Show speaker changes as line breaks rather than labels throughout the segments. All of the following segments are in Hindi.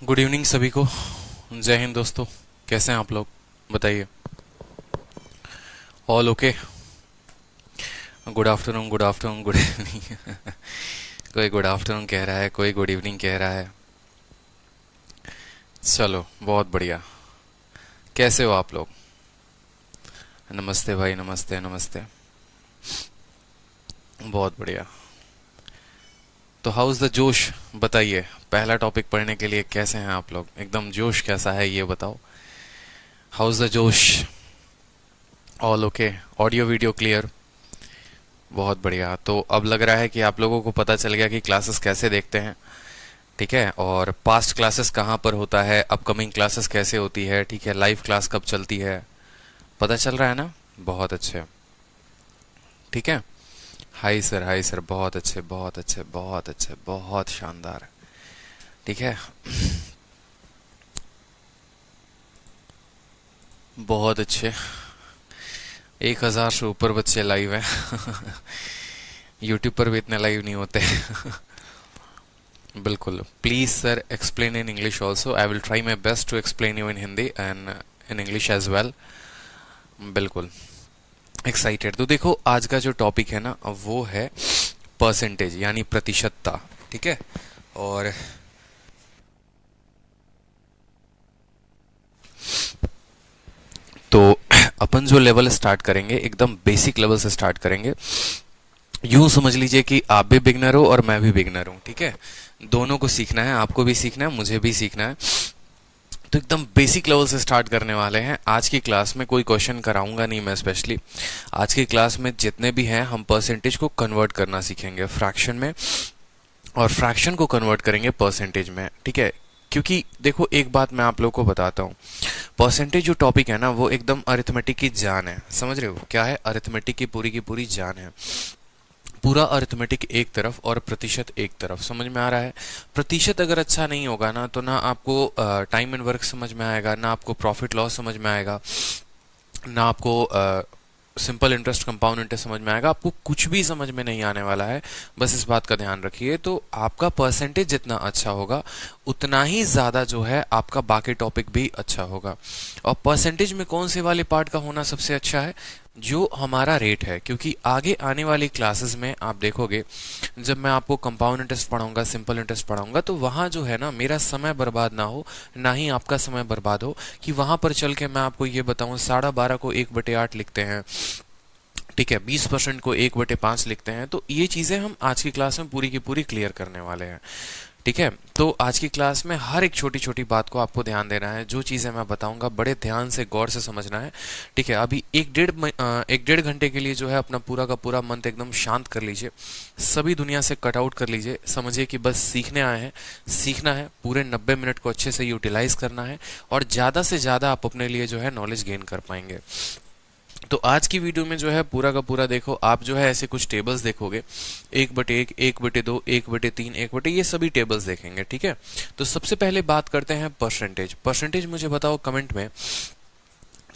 गुड इवनिंग सभी को। जय हिंद दोस्तों। कैसे हैं आप लोग, बताइए। All okay. Good afternoon, good afternoon, good evening. कोई गुड आफ्टरनून कह रहा है, कोई गुड इवनिंग कह रहा है। चलो बहुत बढ़िया। कैसे हो आप लोग? नमस्ते भाई, नमस्ते नमस्ते। बहुत बढ़िया। तो हाउस द जोश, बताइए। पहला टॉपिक पढ़ने के लिए कैसे हैं आप लोग? एकदम जोश कैसा है ये बताओ। हाउस द जोश? All okay. Audio video clear? बहुत बढ़िया। तो अब लग रहा है कि आप लोगों को पता चल गया कि क्लासेस कैसे देखते हैं। ठीक है, और पास्ट क्लासेस कहाँ पर होता है, अपकमिंग क्लासेस कैसे होती है, ठीक है, लाइव क्लास कब चलती है, पता चल रहा है ना? बहुत अच्छे। ठीक है। हाई सर, हाई सर, बहुत अच्छे, बहुत अच्छे, बहुत अच्छे, बहुत शानदार। ठीक है। बहुत अच्छे। 1,000 से ऊपर बच्चे लाइव हैं। यूट्यूब पर भी इतने लाइव नहीं होते। बिल्कुल। Please sir explain in English also. I will try my best to explain you in Hindi and in English as well. बिल्कुल। एक्साइटेड। तो देखो, आज का जो टॉपिक है ना वो है परसेंटेज यानी प्रतिशतता। ठीक है। और तो अपन जो लेवल स्टार्ट करेंगे एकदम बेसिक लेवल से स्टार्ट करेंगे। यूं समझ लीजिए कि आप भी बिगनर हो और मैं भी बिगनर हूं। ठीक है। दोनों को सीखना है, आपको भी सीखना है, मुझे भी सीखना है। तो एकदम बेसिक लेवल से स्टार्ट करने वाले हैं आज की क्लास में। कोई क्वेश्चन कराऊंगा नहीं मैं स्पेशली। आज की क्लास में जितने भी हैं हम परसेंटेज को कन्वर्ट करना सीखेंगे फ्रैक्शन में, और फ्रैक्शन को कन्वर्ट करेंगे परसेंटेज में। ठीक है। क्योंकि देखो, एक बात मैं आप लोगों को बताता हूँ। परसेंटेज जो टॉपिक है ना वो एकदम अरिथमेटिक की जान है। समझ रहे हो क्या है? अरिथमेटिक की पूरी जान है। पूरा अरिथमेटिक एक तरफ और प्रतिशत एक तरफ। समझ में आ रहा है? प्रतिशत अगर अच्छा नहीं होगा ना तो ना आपको टाइम एंड वर्क समझ में आएगा, ना आपको प्रॉफिट लॉस समझ में आएगा, ना आपको सिंपल इंटरेस्ट कंपाउंड इंटरेस्ट समझ में आएगा। आपको कुछ भी समझ में नहीं आने वाला है। बस इस बात का ध्यान रखिए। तो आपका परसेंटेज जितना अच्छा होगा उतना ही ज्यादा जो है आपका बाकी टॉपिक भी अच्छा होगा। और परसेंटेज में कौन से वाले पार्ट का होना सबसे अच्छा है? जो हमारा रेट है। क्योंकि आगे आने वाली क्लासेस में आप देखोगे, जब मैं आपको कंपाउंड इंटरेस्ट पढ़ाऊंगा, सिंपल इंटरेस्ट पढ़ाऊंगा, तो वहां जो है ना मेरा समय बर्बाद ना हो, ना ही आपका समय बर्बाद हो कि वहां पर चल के मैं आपको ये बताऊं 12.5 को 1/8 लिखते हैं। ठीक है। 20% को 1/5 लिखते हैं। तो ये चीजें हम आज की क्लास में पूरी की पूरी क्लियर करने वाले हैं। ठीक है। तो आज की क्लास में हर एक छोटी छोटी बात को आपको ध्यान देना है। जो चीजें मैं बताऊंगा बड़े ध्यान से गौर से समझना है। ठीक है। अभी एक डेढ़ घंटे के लिए जो है अपना पूरा का पूरा मन एकदम शांत कर लीजिए। सभी दुनिया से कट आउट कर लीजिए। समझिए कि बस सीखने आए हैं, सीखना है, पूरे 90 मिनट को अच्छे से यूटिलाइज करना है, और ज्यादा से ज्यादा आप अपने लिए जो है नॉलेज गेन कर पाएंगे। तो आज की वीडियो में जो है पूरा का पूरा देखो, आप जो है ऐसे कुछ टेबल्स देखोगे। 1/1, 1/2, 1/3, 1/, ये सभी टेबल्स देखेंगे। ठीक है। तो सबसे पहले बात करते हैं परसेंटेज। परसेंटेज मुझे बताओ कमेंट में।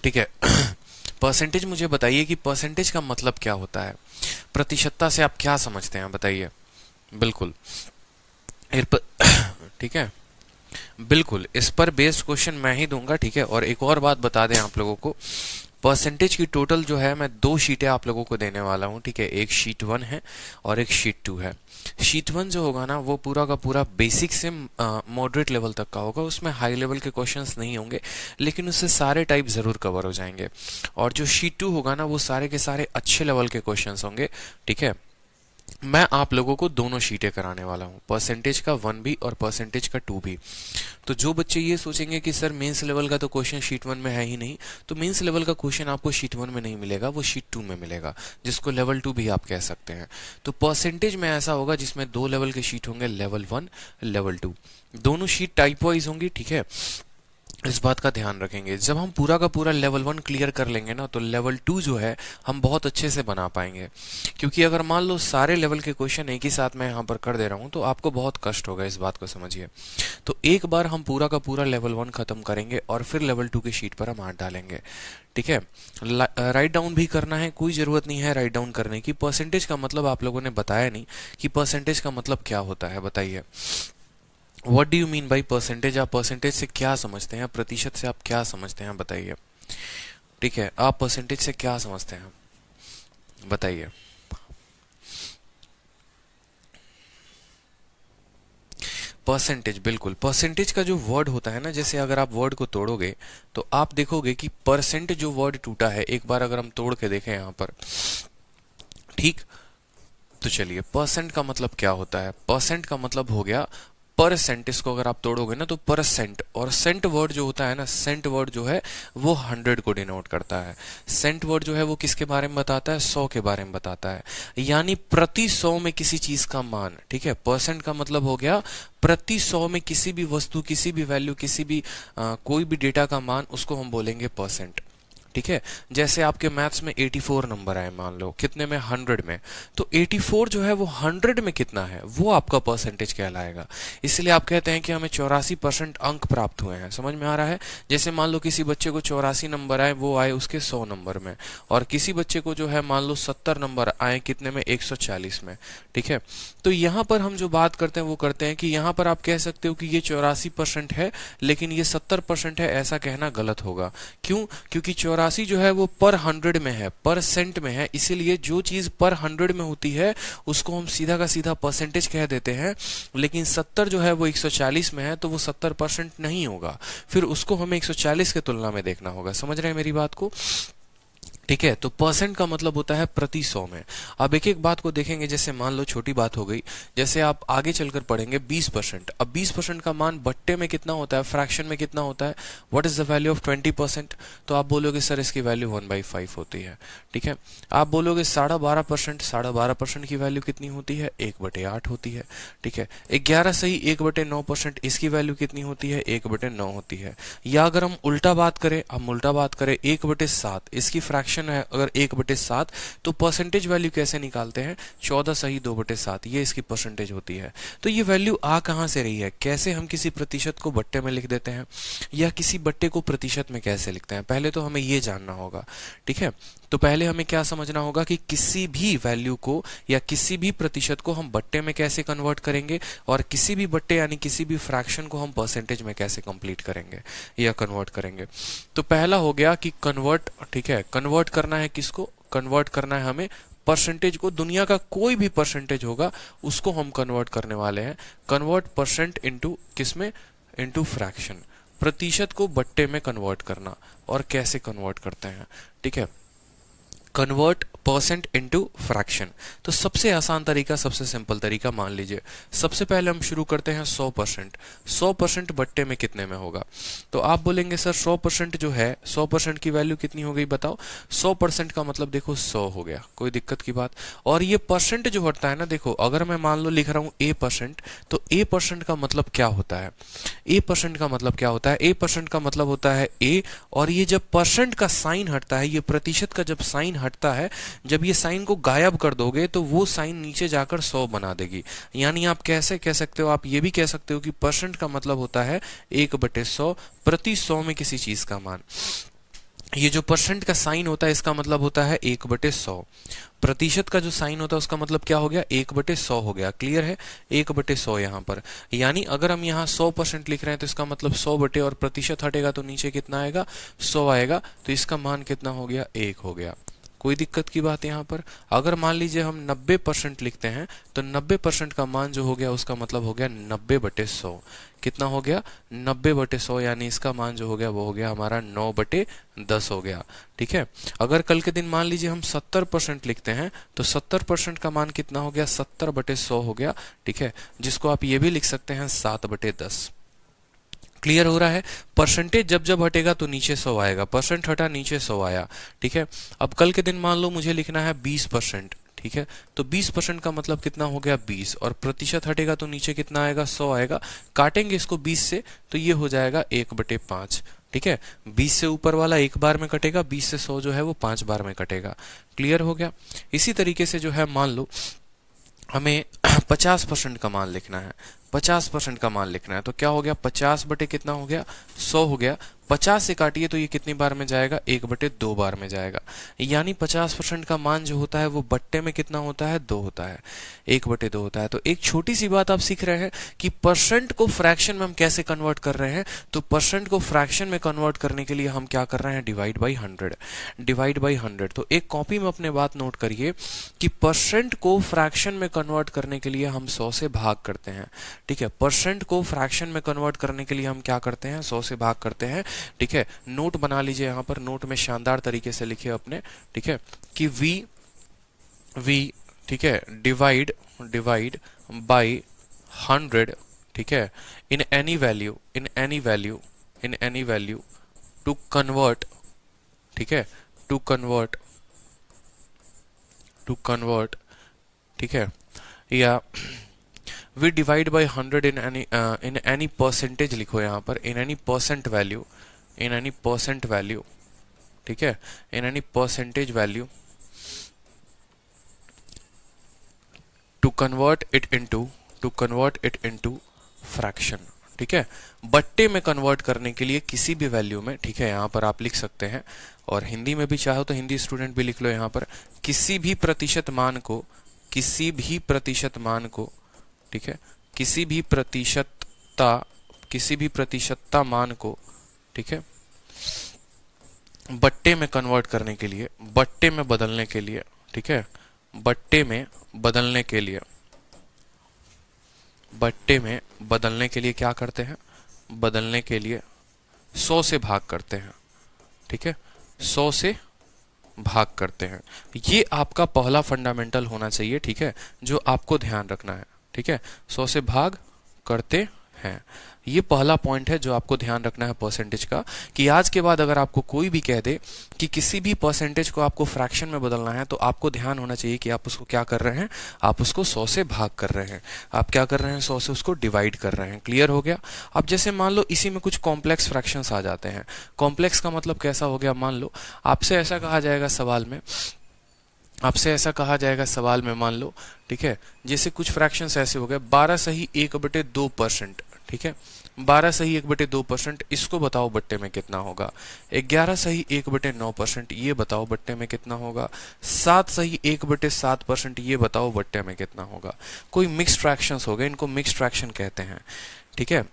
ठीक है। परसेंटेज मुझे बताइए कि परसेंटेज का मतलब क्या होता है। प्रतिशतता से आप क्या समझते हैं, बताइए। बिल्कुल। ठीक है। बिल्कुल, इस पर बेस्ड क्वेश्चन मैं ही दूंगा। ठीक है। और एक और बात बता दें आप लोगों को, परसेंटेज की टोटल जो है मैं 2 शीटें आप लोगों को देने वाला हूं। ठीक है। एक शीट 1 है और एक शीट 2 है। शीट 1 जो होगा ना वो पूरा का पूरा बेसिक से मॉडरेट लेवल तक का होगा। उसमें हाई लेवल के क्वेश्चंस नहीं होंगे, लेकिन उससे सारे टाइप जरूर कवर हो जाएंगे। और जो शीट 2 होगा ना वो सारे के सारे अच्छे लेवल के क्वेश्चंस होंगे। ठीक है। मैं आप लोगों को दोनों शीटें कराने वाला हूं, परसेंटेज का 1 भी और परसेंटेज का 2 भी। तो जो बच्चे ये सोचेंगे कि सर मेंस लेवल का तो क्वेश्चन शीट 1 में है ही नहीं, तो मेंस लेवल का क्वेश्चन आपको शीट 1 में नहीं मिलेगा, वो शीट 2 में मिलेगा, जिसको लेवल 2 भी आप कह सकते हैं। तो परसेंटेज में ऐसा होगा जिसमें 2 लेवल के शीट होंगे, लेवल 1, लेवल 2। दोनों शीट टाइप वाइज होंगी। ठीक है। इस बात का ध्यान रखेंगे। जब हम पूरा का पूरा लेवल 1 क्लियर कर लेंगे ना तो लेवल 2 जो है हम बहुत अच्छे से बना पाएंगे। क्योंकि अगर मान लो सारे लेवल के क्वेश्चन एक ही साथ मैं यहाँ पर कर दे रहा हूँ तो आपको बहुत कष्ट होगा, इस बात को समझिए। तो एक बार हम पूरा का पूरा लेवल 1 खत्म करेंगे और फिर लेवल 2 की शीट पर हम हाथ डालेंगे। ठीक है। राइट डाउन भी करना है, कोई जरूरत नहीं है राइट डाउन करने की। परसेंटेज का मतलब आप लोगों ने बताया नहीं कि परसेंटेज का मतलब क्या होता है, बताइए। What do you mean by percentage? आप परसेंटेज से क्या समझते हैं? प्रतिशत से आप क्या समझते हैं बताइए। ठीक है, आप परसेंटेज से क्या समझते हैं बताइए। परसेंटेज, बिल्कुल। परसेंटेज का जो वर्ड होता है ना, जैसे अगर आप वर्ड को तोड़ोगे तो आप देखोगे कि परसेंट जो वर्ड टूटा है, एक बार अगर हम तोड़ के देखें यहां पर, ठीक, तो चलिए, परसेंट का मतलब क्या होता है? परसेंट का मतलब हो गया परसेंट। इसको अगर आप तोड़ोगे ना तो परसेंट, और सेंट वर्ड जो होता है ना, सेंट वर्ड जो है वो 100 को डिनोट करता है। सेंट वर्ड जो है वो किसके बारे में बताता है? 100 के बारे में बताता है, यानी प्रति 100 में किसी चीज का मान। ठीक है, परसेंट का मतलब हो गया प्रति 100 में किसी भी वस्तु, किसी भी वैल्यू, किसी भी कोई भी डेटा का मान, उसको हम बोलेंगे परसेंट। ठीक है, जैसे आपके मैथ्स में 84 नंबर आए, मान लो कितने में? 100 में। तो 84 जो है वो 100 में कितना है, वो आपका परसेंटेज कहलाएगा। इसलिए आप कहते हैं कि हमें 84% अंक प्राप्त हुए हैं। समझ में आ रहा है? जैसे मान लो किसी बच्चे को 84 नंबर आए, वो आए उसके 100 नंबर में, और किसी बच्चे को जो है मान लो 70 नंबर आए, कितने में? 140 में। ठीक है, तो यहां पर हम जो बात करते हैं वो करते हैं कि यहां पर आप कह सकते हो कि ये 84% है, लेकिन ये 70% है, ऐसा कहना गलत होगा। क्यों? क्योंकि 84 जो है वो पर 100 में है, परसेंट में है, इसीलिए जो चीज पर 100 में होती है उसको हम सीधा का सीधा परसेंटेज कह देते हैं। लेकिन 70 जो है वो 140 में है, तो वो 70% नहीं होगा, फिर उसको हमें 140 के तुलना में देखना होगा। समझ रहे हैं मेरी बात को? ठीक है, तो परसेंट का मतलब होता है प्रति 100 में। अब एक एक बात को देखेंगे, जैसे मान लो छोटी बात हो गई, जैसे आप आगे चलकर पढ़ेंगे 20%। अब 20% का मान बट्टे में कितना होता है, फ्रैक्शन में कितना होता है? What is the value of 20%? तो आप बोलोगे सर इसकी वैल्यू 1/5 होती है। ठीक है, आप बोलोगे 12.5%, 12.5% की वैल्यू कितनी होती है? 1/8 होती है। ठीक है, 11 सही 1/9%, इसकी वैल्यू कितनी होती है? 1/9 होती है। या अगर हम उल्टा बात करें, 1/7, इसकी फ्रैक्शन है अगर 1/7, तो परसेंटेज वैल्यू कैसे निकालते हैं? 14 सही 2/7, ये इसकी परसेंटेज होती है। तो ये वैल्यू आ कहां से रही है? कैसे हम किसी प्रतिशत को बट्टे में लिख देते हैं, या किसी बट्टे को प्रतिशत में कैसे लिखते हैं? पहले तो हमें ये जानना होगा। ठीक है, तो पहले हमें क्या समझना होगा कि किसी भी वैल्यू को या किसी भी प्रतिशत को हम बट्टे में कैसे कन्वर्ट करेंगे, और किसी भी बट्टे यानी किसी भी फ्रैक्शन को हम परसेंटेज में कैसे कंप्लीट करेंगे या कन्वर्ट करेंगे। तो पहला हो गया कि कन्वर्ट। ठीक है, कन्वर्ट करना है किसको? कन्वर्ट करना है हमें परसेंटेज को। दुनिया का कोई भी परसेंटेज होगा उसको हम कन्वर्ट करने वाले हैं। कन्वर्ट परसेंट इनटू किसमें? Into fraction. प्रतिशत को बट्टे में कन्वर्ट करना। और कैसे कन्वर्ट करते हैं? ठीक है, कन्वर्ट परसेंट इनटू फ्रैक्शन। तो सबसे आसान तरीका, सबसे सिंपल तरीका मान लीजिए, सबसे पहले हम शुरू करते हैं 100%। 100% बट्टे में कितने में होगा? तो आप बोलेंगे सर 100% जो है, 100% की वैल्यू कितनी हो गई बताओ? 100% का मतलब देखो 100 हो गया, कोई दिक्कत की बात? और ये परसेंट जो होता है ना, देखो अगर मैं मान लो लिख रहा हूं A%, तो A% का मतलब क्या होता है? A% का मतलब क्या होता है? A% का मतलब होता है A, और ये जब परसेंट का साइन हटता है, ये प्रतिशत का जब साइन हटता है, जब ये साइन को गायब कर दोगे तो वो साइन नीचे जाकर 100 बना देगी। यानी आप कैसे कह सकते हो? आप ये भी कह सकते हो कि परसेंट का मतलब होता है 1/100, प्रति 100 में किसी चीज का मान। ये जो परसेंट का साइन होता है इसका मतलब होता है 1/100। प्रतिशत का जो साइन होता है उसका मतलब क्या हो गया? 1/100 हो गया। क्लियर है? 1/100 यहाँ पर, यानी अगर हम यहाँ 100% लिख रहे हैं तो इसका मतलब 100 बटे, और प्रतिशत हटेगा तो नीचे कितना आएगा? 100 आएगा। तो इसका मान कितना हो गया? 1 हो गया। कोई दिक्कत की बात यहाँ पर? अगर मान लीजिए हम 90% लिखते हैं, तो 90% का मान जो हो गया उसका मतलब हो गया 90/100। कितना हो गया? 90/100, यानी इसका मान जो हो गया वो हो गया हमारा 9/10 हो गया। ठीक है, अगर कल के दिन मान लीजिए हम 70% लिखते हैं, तो 70% का मान कितना हो गया? 70/100 हो गया। ठीक है, जिसको आप ये भी लिख सकते हैं 7/10। क्लियर हो रहा है? परसेंटेज जब जब हटेगा तो नीचे 100 आएगा, परसेंट हटा नीचे 100 आया। ठीक है, अब कल के दिन मान लो मुझे लिखना है 20%। ठीक है, तो 20% का मतलब कितना हो गया? 20, और प्रतिशत हटेगा तो नीचे कितना आएगा? 100 आएगा। काटेंगे इसको 20 से तो ये हो जाएगा 1/5। ठीक है, 20 से ऊपर वाला एक बार में कटेगा, 20 से 100 जो है वो 5 बार में कटेगा। क्लियर हो गया? इसी तरीके से जो है मान लो हमें 50% का मान लिखना है, 50% का मान लिखना है, तो क्या हो गया? 50 बटे कितना हो गया? 100 हो गया। 50 से काटिए तो ये कितनी बार में जाएगा, 1/2 बार में जाएगा। यानी 50% का मान जो होता है वो बट्टे में कितना होता है, 2 होता है, 1/2 होता है। तो एक छोटी सी बात आप सीख रहे हैं कि परसेंट को फ्रैक्शन में हम कैसे कन्वर्ट कर रहे हैं। तो परसेंट को फ्रैक्शन में कन्वर्ट करने के लिए हम क्या कर रहे हैं, डिवाइड बाई 100, डिवाइड बाई 100। तो एक कॉपी में अपने बात नोट करिए कि परसेंट को फ्रैक्शन में कन्वर्ट करने के लिए हम 100 से भाग करते हैं, ठीक है। परसेंट को फ्रैक्शन में कन्वर्ट करने के लिए हम क्या करते हैं, 100 से भाग करते हैं, ठीक है। नोट बना लीजिए, यहां पर नोट में शानदार तरीके से लिखिए अपने, ठीक है, कि वी, ठीक है, डिवाइड बाय 100, ठीक है, in any value to convert, ठीक है, टू कन्वर्ट, ठीक है, या we divide by 100 in any percentage, लिखो यहां पर इन एनी परसेंट वैल्यू, ठीक है, in any percentage value to convert it into fraction, ठीक है। बट्टे में कन्वर्ट करने के लिए किसी भी वैल्यू में, ठीक है, यहां पर आप लिख सकते हैं, और हिंदी में भी चाहो तो हिंदी स्टूडेंट भी लिख लो यहां पर, किसी भी प्रतिशत मान को, ठीक है, किसी भी प्रतिशतता मान को, ठीक है, बट्टे में कन्वर्ट करने के लिए, बट्टे में बदलने के लिए, ठीक है, बट्टे में बदलने के लिए क्या करते हैं, बदलने के लिए 100 से भाग करते हैं, ठीक है, 100 से भाग करते हैं। ये आपका पहला फंडामेंटल होना चाहिए, ठीक है, जो आपको ध्यान रखना है, ठीक है, 100 से भाग करते हैं। ये पहला पॉइंट है जो आपको ध्यान रखना है परसेंटेज का, कि आज के बाद अगर आपको कोई भी कह दे कि किसी भी परसेंटेज को आपको फ्रैक्शन में बदलना है, तो आपको ध्यान होना चाहिए कि आप उसको क्या कर रहे हैं, आप उसको 100 से भाग कर रहे हैं, आप क्या कर रहे हैं, 100 से उसको डिवाइड कर रहे हैं। क्लियर हो गया। अब जैसे मान लो इसी में कुछ कॉम्प्लेक्स फ्रैक्शंस आ जाते हैं। कॉम्प्लेक्स का मतलब कैसा हो गया, मान लो आपसे ऐसा कहा जाएगा सवाल में, मान लो, ठीक है, जैसे कुछ फ्रैक्शंस ऐसे हो गए, 12 सही 1/2%, ठीक है, 12 सही 1/2%, इसको बताओ बट्टे में कितना होगा। 11 सही 1/9%, ये बताओ बट्टे में कितना होगा। 7 सही 1/7%, ये बताओ बट्टे में कितना होगा। कोई मिक्स्ड फ्रैक्शंस हो गए, इनको मिक्स्ड फ्रैक्शन कहते हैं, ठीक है।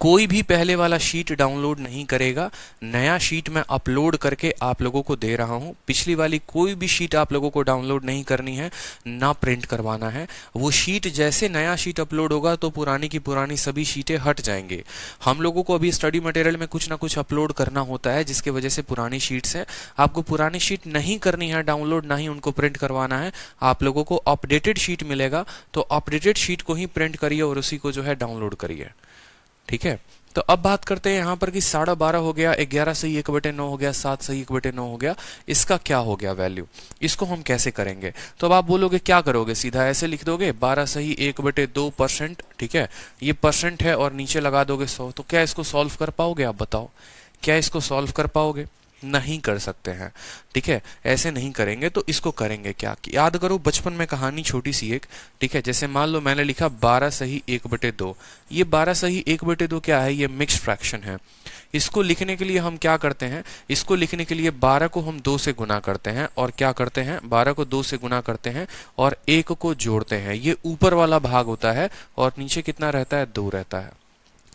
कोई भी पहले वाला शीट डाउनलोड नहीं करेगा, नया शीट मैं अपलोड करके आप लोगों को दे रहा हूं। पिछली वाली कोई भी शीट आप लोगों को डाउनलोड नहीं करनी है, ना प्रिंट करवाना है। वो शीट जैसे नया शीट अपलोड होगा तो पुरानी की पुरानी सभी शीटें हट जाएंगे। हम लोगों को अभी स्टडी मटेरियल में कुछ ना कुछ अपलोड करना होता है, जिसकी वजह से पुरानी शीट्स है। आपको पुरानी शीट नहीं करनी है डाउनलोड, ना ही उनको प्रिंट करवाना है। आप लोगों को अपडेटेड शीट मिलेगा, तो अपडेटेड शीट को ही प्रिंट करिए और उसी को जो है डाउनलोड करिए, ठीक है। तो अब बात करते हैं यहां पर कि 12.5 हो गया, 11 सही 1/9 हो गया, 7 सही 1/9 हो गया, इसका क्या हो गया वैल्यू, इसको हम कैसे करेंगे। तो अब आप बोलोगे क्या करोगे, सीधा ऐसे लिख दोगे 12 सही 1/2%, ठीक है, ये परसेंट है और नीचे लगा दोगे 100। तो क्या इसको सॉल्व कर पाओगे, आप बताओ, क्या इसको सॉल्व कर पाओगे, नहीं कर सकते हैं, ठीक है। ऐसे नहीं करेंगे तो इसको करेंगे क्या, कि याद करो बचपन में कहानी छोटी सी एक, ठीक है। जैसे मान लो मैंने लिखा 12 सही 1/2, ये 12 सही 1/2 क्या है, ये मिक्स्ड फ्रैक्शन है। इसको लिखने के लिए हम क्या करते हैं, इसको लिखने के लिए 12 को हम 2 से गुना करते हैं, और क्या करते हैं, 12 को 2 से गुना करते हैं और 1 को जोड़ते हैं। ये ऊपर वाला भाग होता है और नीचे कितना रहता है, 2 रहता है।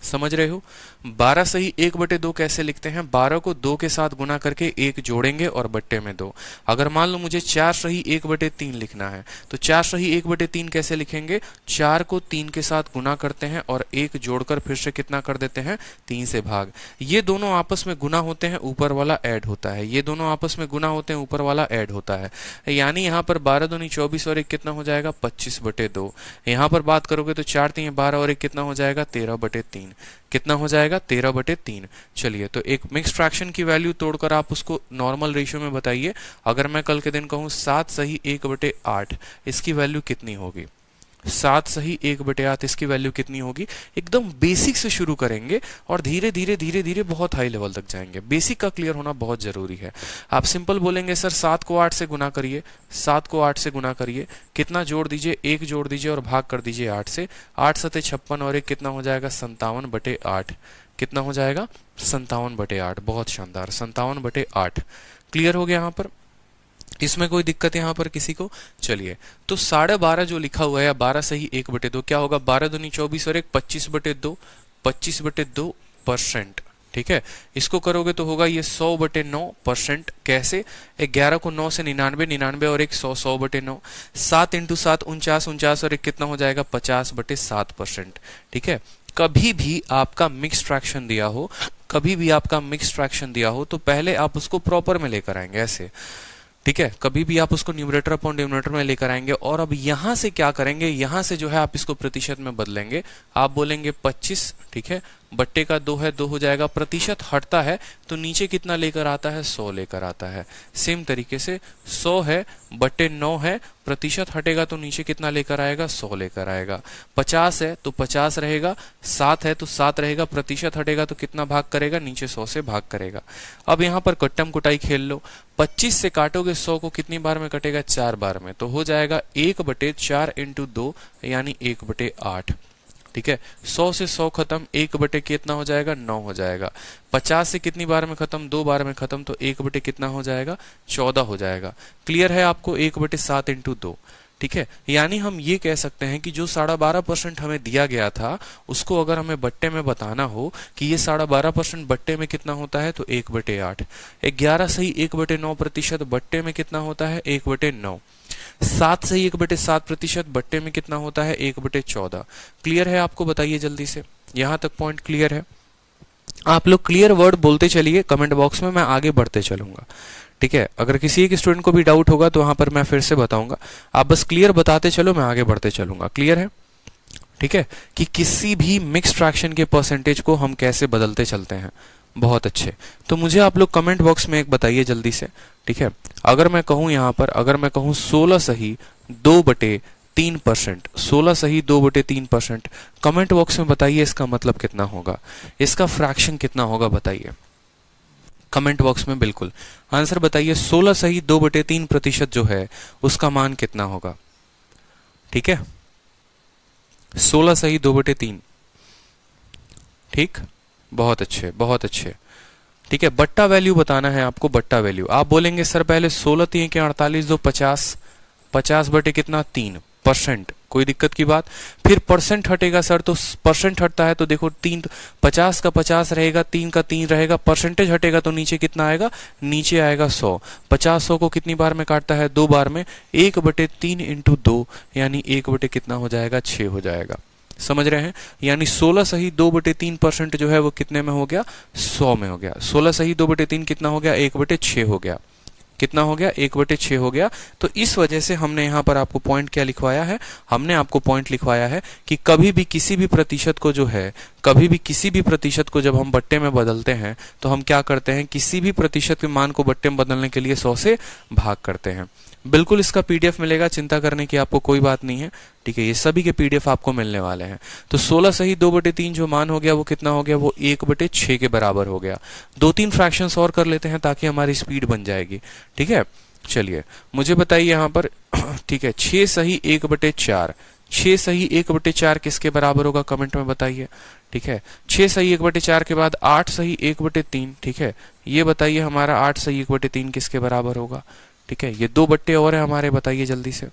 समझ रहे हो। 12 सही 1/2 कैसे लिखते हैं, 12 को 2 के साथ गुना करके 1 जोड़ेंगे और बट्टे में 2। अगर मान लो मुझे 4 सही 1/3 लिखना है, तो 4 सही 1/3 कैसे लिखेंगे, 4 को 3 के साथ गुना करते हैं और 1 जोड़कर फिर से कितना कर देते हैं, 3 से भाग। ये दोनों आपस में गुना होते हैं, ऊपर वाला ऐड होता है, ये दोनों आपस में गुना होते हैं, ऊपर वाला ऐड होता है। यानी यहाँ पर 12 दूनी 24 और 1 कितना हो जाएगा, 25/2। यहाँ पर बात करोगे तो 4 3 12 और 1 कितना हो जाएगा, 13/3। कितना हो जाएगा, 13/3। चलिए, तो एक मिक्स फ्रैक्शन की वैल्यू तोड़कर आप उसको नॉर्मल रेशियो में बताइए। अगर मैं कल के दिन कहूं 7 सही 1/8, इसकी वैल्यू कितनी होगी, 7 सही 1/8 इसकी वैल्यू कितनी होगी। एकदम बेसिक से शुरू करेंगे और धीरे धीरे धीरे धीरे बहुत हाई लेवल तक जाएंगे। बेसिक का क्लियर होना बहुत जरूरी है। आप सिंपल बोलेंगे सर 7 को 8 से गुना करिए, 7 को 8 से गुना करिए, कितना जोड़ दीजिए, 1 जोड़ दीजिए और भाग कर दीजिए 8 से। 8 सते 56 और 1 कितना हो जाएगा, 57/8। कितना हो जाएगा 57/8। बहुत शानदार, 57/8। क्लियर हो गया यहाँ पर? इसमें कोई दिक्कत यहाँ पर किसी को? चलिए, तो 12.5 जो लिखा हुआ है, या 12 सही 1/2 क्या होगा? 12 दूनी 24 और 1 25/2, 25/2%। ठीक है, इसको करोगे तो होगा ये 100/9%। कैसे? 11 को 9 से 99, 99 और 1 100, 100/9। 7 × 7 49, 49 और 1 कितना हो जाएगा? 50/7%। ठीक है, कभी भी आपका मिक्स फ्रैक्शन दिया हो, कभी भी आपका मिक्स फ्रैक्शन दिया हो, तो पहले आप उसको प्रॉपर में लेकर आएंगे ऐसे। ठीक है, कभी भी आप उसको न्यूमरेटर अपॉन डिनोमिनेटर में लेकर आएंगे, और अब यहां से क्या करेंगे, यहां से जो है आप इसको प्रतिशत में बदलेंगे। आप बोलेंगे 25, ठीक है, बट्टे का 2 है, 2 हो जाएगा। प्रतिशत हटता है तो नीचे कितना लेकर आता है? 100 लेकर आता है। सेम तरीके से 100 है बट्टे 9 है, प्रतिशत हटेगा तो नीचे कितना लेकर आएगा? 100 लेकर आएगा। 50 है तो 50 रहेगा, 7 है तो 7 रहेगा, प्रतिशत हटेगा तो कितना भाग करेगा? नीचे 100 से भाग करेगा। अब यहाँ पर कट्टम कुटाई खेल लो। 25 से काटोगे 100 को, कितनी बार में कटेगा? 4 बार में, तो हो जाएगा 1/4 × 2 यानी 1/8। ठीक है, 100 से 100 खत्म, 1 बटे कितना हो जाएगा? 9 हो जाएगा। 50 से कितनी बार में खत्म? 2 बार में खत्म, तो 1 बटे कितना हो जाएगा? 14 हो जाएगा। क्लियर है आपको? 1/7 × 2। ठीक है, यानी हम ये कह सकते हैं कि जो 12.5% हमें दिया गया था, उसको अगर हमें बट्टे में बताना हो कि ये 12.5% बट्टे में कितना होता है, तो 1/8। 11 सही 1/9% बट्टे में कितना होता है? 1/9। 7 सही 1/7% बट्टे में कितना होता है? 1/14। क्लियर है आपको? बताइए जल्दी से, यहां तक पॉइंट क्लियर है? आप लोग क्लियर वर्ड बोलते चलिए कमेंट बॉक्स में, मैं आगे बढ़ते चलूंगा। ठीक है, अगर किसी एक स्टूडेंट को भी डाउट होगा तो वहां पर मैं फिर से बताऊंगा। आप बस क्लियर बताते चलो, मैं आगे बढ़ते चलूंगा। क्लियर है? ठीक है, कि किसी भी मिक्स फ्रैक्शन के परसेंटेज को हम कैसे बदलते चलते हैं। बहुत अच्छे, तो मुझे आप लोग कमेंट बॉक्स में एक बताइए जल्दी से। ठीक है, अगर मैं कहूं यहां पर, अगर मैं कहूं 16 सही 2/3%, 16 सही 2/3%, कमेंट बॉक्स में बताइए इसका मतलब कितना होगा, इसका फ्रैक्शन कितना होगा, बताइए कमेंट बॉक्स में। बिल्कुल आंसर बताइए। 16 सही 2/3% जो है उसका मान कितना होगा? ठीक है, 16 सही 2/3। ठीक, बहुत अच्छे, बहुत अच्छे। ठीक है, बट्टा वैल्यू बताना है आपको, बट्टा वैल्यू। आप बोलेंगे सर पहले 16 3 के 48 2 50, 50 बटे कितना? 3%। कोई दिक्कत की बात? फिर परसेंट हटेगा सर, तो परसेंट हटता है तो देखो 3, 50 का 50 रहेगा, 3 का 3 रहेगा, परसेंटेज हटेगा तो नीचे कितना आएगा? नीचे आएगा 100। 50 100 को कितनी बार में काटता है? 2 बार में। 1/3 × 2 यानी 1 बटे कितना हो जाएगा? 6 हो जाएगा। समझ रहे हैं? यानी 16 सही 2/3% जो है वो कितने में हो गया? 100 में हो गया। 16 सही 2/3 कितना हो गया? 1/6 हो गया। कितना हो गया? 1/6 हो गया। तो इस वजह से हमने यहाँ पर आपको पॉइंट क्या लिखवाया है? हमने आपको पॉइंट लिखवाया है कि कभी भी किसी भी प्रतिशत को जो है, कभी भी किसी भी प्रतिशत को जब हम बट्टे में बदलते हैं तो हम क्या करते हैं? किसी भी प्रतिशत के मान को बट्टे में बदलने के लिए 100 से भाग करते हैं। बिल्कुल इसका पीडीएफ मिलेगा, चिंता करने की आपको कोई बात नहीं है। ठीक है, ये सभी के पीडीएफ आपको मिलने वाले हैं। तो 16 सही 2/3 जो मान हो गया वो कितना हो गया? वो 1/6 के बराबर हो गया। 2-3 फ्रैक्शंस और कर लेते हैं ताकि हमारी स्पीड बन जाएगी। ठीक है, चलिए मुझे बताइए यहाँ पर। ठीक है, 6 सही 1/4, 6 सही 1/4 किसके बराबर होगा? कमेंट में बताइए। ठीक है, 6 सही 1/4 के बाद 8 सही 1/3। ठीक है, ये बताइए हमारा 8 सही 1/3 किसके बराबर होगा? ठीक है, ये 2 बट्टे और है हमारे, बताइए जल्दी से।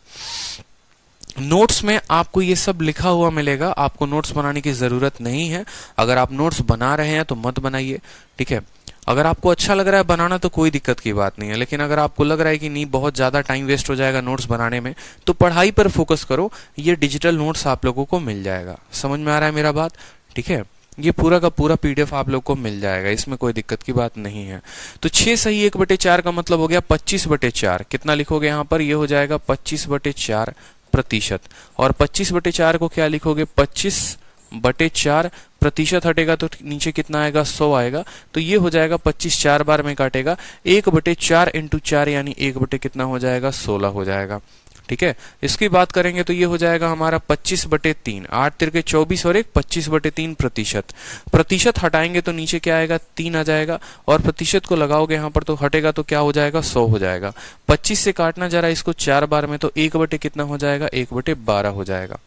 नोट्स में आपको ये सब लिखा हुआ मिलेगा, आपको नोट्स बनाने की जरूरत नहीं है। अगर आप नोट्स बना रहे हैं तो मत बनाइए। ठीक है, अगर आपको अच्छा लग रहा है बनाना तो कोई दिक्कत की बात नहीं है, लेकिन अगर आपको लग रहा है कि नहीं बहुत ज्यादा टाइम वेस्ट हो जाएगा नोट्स बनाने में, तो पढ़ाई पर फोकस करो। ये डिजिटल नोट्स आप लोगों को मिल जाएगा। समझ में आ रहा है मेरा बात? ठीक है, ये पूरा का पूरा पीडीएफ आप लोग को मिल जाएगा, इसमें कोई दिक्कत की बात नहीं है। तो 6 सही 1/4 का मतलब हो गया 25/4। कितना लिखोगे यहाँ पर? ये हो जाएगा 25/4%। और 25/4 को क्या लिखोगे? 25/4, प्रतिशत हटेगा तो नीचे कितना आएगा? 100 आएगा। तो ये हो जाएगा 25 4 बार में काटेगा, 1/4 × 4 यानी 1 बटे कितना हो जाएगा? 16 हो जाएगा। ठीक है, इसकी बात करेंगे तो ये हो जाएगा हमारा 25/3। 8 तिरके 24 और 1 25/3%। प्रतिशत हटाएंगे तो नीचे क्या आएगा? 3 आ जाएगा। और प्रतिशत को लगाओगे यहाँ पर तो हटेगा तो क्या हो जाएगा? 100 हो जाएगा। 25 से काटना जरा इसको 4 बार में, तो 1 बटे कितना हो जाएगा? 1/12 हो जाएगा।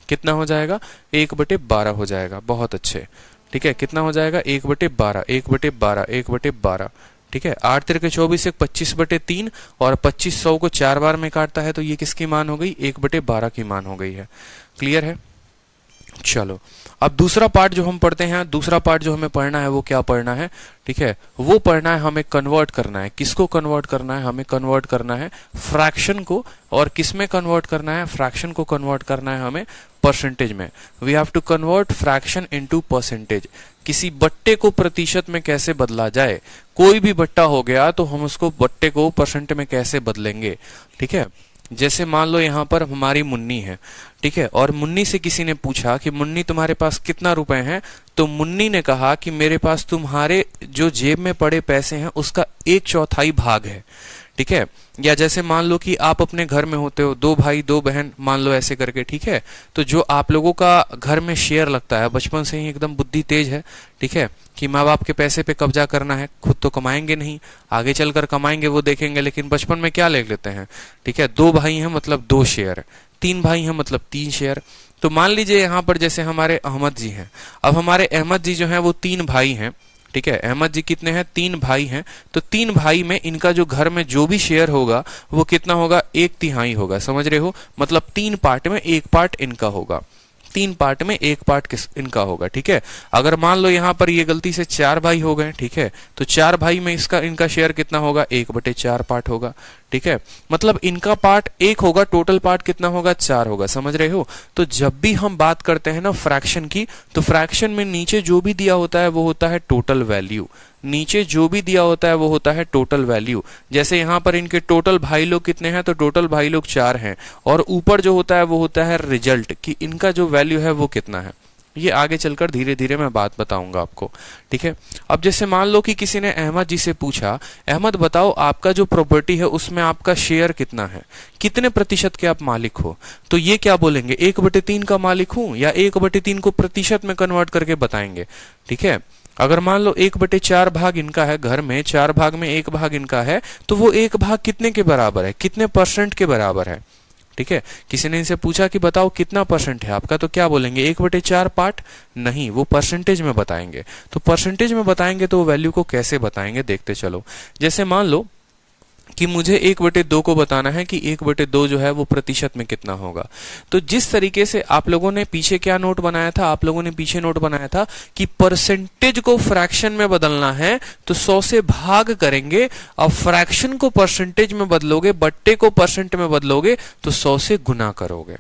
कितना हो जाएगा? 1/12 हो जाएगा। बहुत अच्छे, ठीक है, कितना हो जाएगा 1/12, 1/12, 1/12, ठीक है। 8 तिरके 24, 25/3 और 25 100 को 4 बार में काटता है तो ये किसकी मान हो गई, 1/12 की मान हो गई है। क्लियर है। चलो अब दूसरा पार्ट जो हम पढ़ते हैं, दूसरा पार्ट जो हमें पढ़ना है वो क्या पढ़ना है, ठीक है, वो पढ़ना है हमें कन्वर्ट करना है। किसको कन्वर्ट करना है, हमें कन्वर्ट करना है फ्रैक्शन को। और किस में कन्वर्ट करना है, फ्रैक्शन को कन्वर्ट करना है हमें परसेंटेज में। We have to convert fraction into percentage. किसी बट्टे को प्रतिशत में कैसे बदला जाए, कोई भी बट्टा हो गया तो हम उसको बट्टे को परसेंट में कैसे बदलेंगे, ठीक है। जैसे मान लो यहाँ पर हमारी मुन्नी है, ठीक है, और मुन्नी से किसी ने पूछा कि मुन्नी तुम्हारे पास कितना रुपए हैं, तो मुन्नी ने कहा कि मेरे पास तुम्हारे जो जेब में पड़े पैसे हैं उसका 1/4 भाग है, ठीक है। या जैसे मान लो कि आप अपने घर में होते हो, 2 भाई 2 बहन, मान लो ऐसे करके, ठीक है। तो जो आप लोगों का घर में शेयर लगता है, बचपन से ही एकदम बुद्धि तेज है, ठीक है, कि माँ बाप के पैसे पे कब्जा करना है, खुद तो कमाएंगे नहीं, आगे चलकर कमाएंगे वो देखेंगे, लेकिन बचपन में क्या ले लेते हैं, ठीक है। 2 भाई हैं मतलब 2 शेयर, 3 भाई हैं मतलब 3 शेयर। तो मान लीजिए यहाँ पर जैसे हमारे अहमद जी हैं, अब हमारे अहमद जी जो हैं वो 3 भाई हैं, ठीक है। अहमद जी कितने हैं, 3 भाई हैं। तो 3 भाई में इनका जो घर में जो भी शेयर होगा वो कितना होगा, 1/3 होगा, समझ रहे हो। मतलब 3 पार्ट में 1 पार्ट इनका होगा, 3 पार्ट में 1 पार्ट इनका होगा, ठीक है। अगर मान लो यहाँ पर ये गलती से 4 भाई हो गए, ठीक है, तो 4 भाई में इनका शेयर कितना होगा, 1/4 पार्ट होगा, ठीक है। मतलब इनका पार्ट 1 होगा, टोटल पार्ट कितना होगा, 4 होगा, समझ रहे हो। तो जब भी हम बात करते हैं ना फ्रैक्शन की, तो फ्रैक्शन में नीचे जो भी दिया होता है वो होता है टोटल वैल्यू। नीचे जो भी दिया होता है वो होता है टोटल वैल्यू। जैसे यहाँ पर इनके टोटल भाई लोग कितने हैं, तो टोटल भाई लोग 4 हैं, और ऊपर जो होता है वो होता है रिजल्ट, कि इनका जो वैल्यू है वो कितना है। ये आगे चलकर धीरे धीरे मैं बात बताऊंगा आपको, ठीक है। अब जैसे मान लो कि किसी ने अहमद जी से पूछा, अहमद बताओ आपका जो प्रॉपर्टी है उसमें आपका शेयर कितना है, कितने प्रतिशत के आप मालिक हो, तो ये क्या बोलेंगे, 1/3 का मालिक हूं, या 1/3 को प्रतिशत में कन्वर्ट करके बताएंगे, ठीक है। अगर मान लो 1/4 भाग इनका है, घर में 4 भाग में 1 भाग इनका है, तो वो 1 भाग कितने के बराबर है, कितने परसेंट के बराबर है, ठीक है। किसी ने इनसे पूछा कि बताओ कितना परसेंट है आपका, तो क्या बोलेंगे, 1/4 पार्ट, नहीं, वो परसेंटेज में बताएंगे। तो परसेंटेज में बताएंगे तो वैल्यू को कैसे बताएंगे, देखते चलो। जैसे मान लो कि मुझे 1/2 को बताना है कि 1/2 जो है वो प्रतिशत में कितना होगा। तो जिस तरीके से आप लोगों ने पीछे क्या नोट बनाया था, आप लोगों ने पीछे नोट बनाया था कि परसेंटेज को फ्रैक्शन में बदलना है तो 100 से भाग करेंगे, अब फ्रैक्शन को परसेंटेज में बदलोगे, बट्टे को परसेंट में बदलोगे तो 100 से गुना करोगे,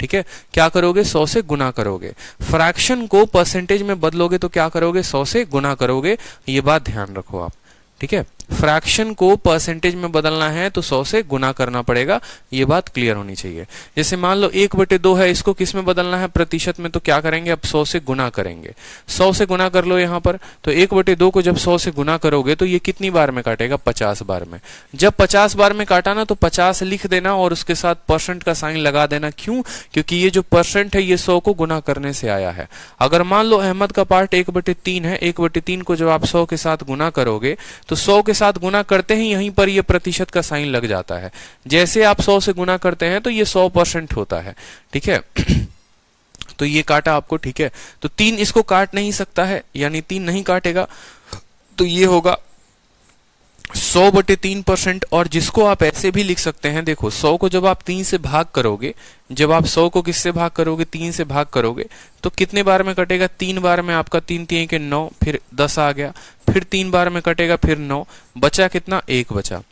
ठीक है। क्या करोगे, 100 से गुना करोगे। फ्रैक्शन को परसेंटेज में बदलोगे तो क्या करोगे, 100 से गुना करोगे। ये बात ध्यान रखो आप, ठीक है। फ्रैक्शन को परसेंटेज में बदलना है तो 100 से गुना करना पड़ेगा, ये बात क्लियर होनी चाहिए। जैसे मान लो 1/2 है, इसको किस में बदलना है, प्रतिशत में, तो क्या करेंगे, अब 100 से गुना करेंगे। 100 से गुना कर लो यहाँ पर, तो 1/2 को जब 100 से गुना करोगे तो ये कितनी बार में काटेगा, 50 बार में। जब 50 बार में काटा ना तो 50 लिख देना और उसके साथ परसेंट का साइन लगा देना। क्यों, क्योंकि ये जो परसेंट है ये 100 को गुना करने से आया है। अगर मान लो अहमद का पार्ट 1/3 है, 1/3 को जब आप 100 के साथ गुना करोगे तो 100 के साथ गुना करते ही यहीं पर ये प्रतिशत का साइन लग जाता है। जैसे आप 100 से गुना करते हैं तो ये 100% होता है, ठीक है। तो ये काटा आपको, ठीक है। तो 3 इसको काट नहीं सकता है, यानी 3 नहीं काटेगा, तो ये होगा 100/3%। और जिसको आप ऐसे भी लिख सकते हैं, देखो 100 को जब आप 3 से भाग करोगे, जब आप 100 को किससे भाग करोगे, 3 से भाग करोगे, तो कितने बार में कटेगा, 3 बार में। आपका 3 3 के 9, फिर 10 आ गया, फिर 3 बार में कटेगा, फिर 9 बचा, कितना, 1 बचा।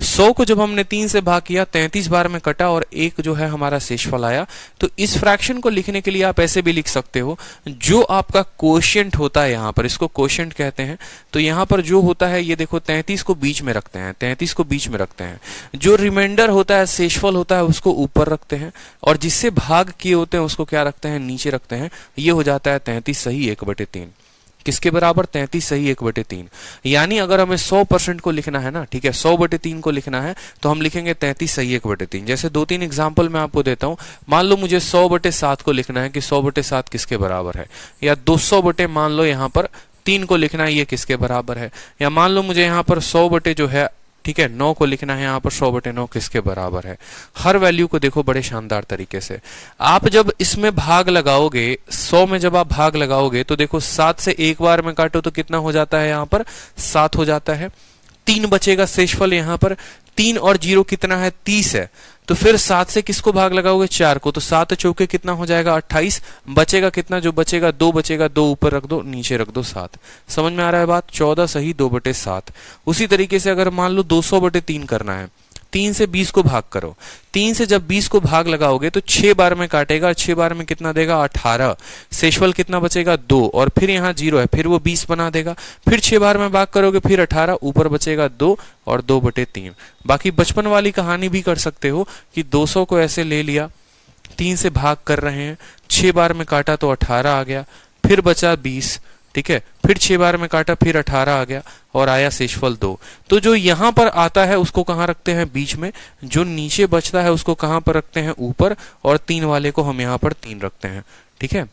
100 को जब हमने 3 से भाग किया, 33 बार में कटा और 1 जो है हमारा शेषफल आया। तो इस फ्रैक्शन को लिखने के लिए आप ऐसे भी लिख सकते हो, जो आपका कोशिएंट होता है, यहाँ पर इसको कोशिएंट कहते हैं। तो यहाँ पर जो होता है, ये देखो 33 को बीच में रखते हैं, 33 को बीच में रखते हैं। जो रिमाइंडर होता है, शेषफल होता है, उसको ऊपर रखते हैं, और जिससे भाग किए होते हैं उसको क्या रखते हैं, नीचे रखते हैं। ये हो जाता है 33 सही 1/3। किसके बराबर, 33 सही 1/3। यानी अगर हमें 100% को लिखना है ना, ठीक है, 100/3 को लिखना है तो हम लिखेंगे 33 सही 1/3। जैसे 2-3 एग्जांपल मैं आपको देता हूं। मान लो मुझे 100/7 को लिखना है कि 100/7 किसके बराबर है, या 200 मान लो यहाँ पर 3 को लिखना है, ये किसके बराबर है। या मान लो मुझे यहाँ पर 100 जो है ठीक है, 9 को लिखना है यहाँ पर 100/9 किसके बराबर है। हर वैल्यू को देखो बड़े शानदार तरीके से। आप जब इसमें भाग लगाओगे, 100 में जब आप भाग लगाओगे तो देखो 7 से एक बार में काटो तो कितना हो जाता है, यहाँ पर 7 हो जाता है। 3 बचेगा शेषफल यहाँ पर, 3 और 0 कितना है, 30 है। तो फिर 7 से किसको भाग लगाओगे, 4 को, तो 7 चौके कितना हो जाएगा, 28। बचेगा कितना, जो बचेगा 2 बचेगा, 2 ऊपर रख दो, नीचे रख दो 7। समझ में आ रहा है बात, 14 सही 2/7। उसी तरीके से अगर मान लो 200/3 करना है, 3 से 20 को भाग करो, 3 से जब 20 को भाग लगाओगे तो 6 बार में काटेगा, 6 बार में कितना देगा, 18। शेषफल कितना बचेगा, 2, और फिर यहाँ 0 है, फिर वो 20 बना देगा। फिर 6 बार में भाग करोगे, फिर 18, ऊपर बचेगा 2 और 2/3। बाकी बचपन वाली कहानी भी कर सकते हो कि 200 को ऐसे ले लिया, 3 से भाग कर रहे हैं, 6 बार में काटा तो 18 आ गया, फिर बचा 20, ठीक है, फिर 6 बार में काटा, फिर 18 आ गया और आया शेषफल 2। तो जो यहां पर आता है उसको कहां रखते हैं, बीच में। जो नीचे बचता है उसको कहां पर रखते हैं, ऊपर। और 3 वाले को हम यहां पर 3 रखते हैं, ठीक है।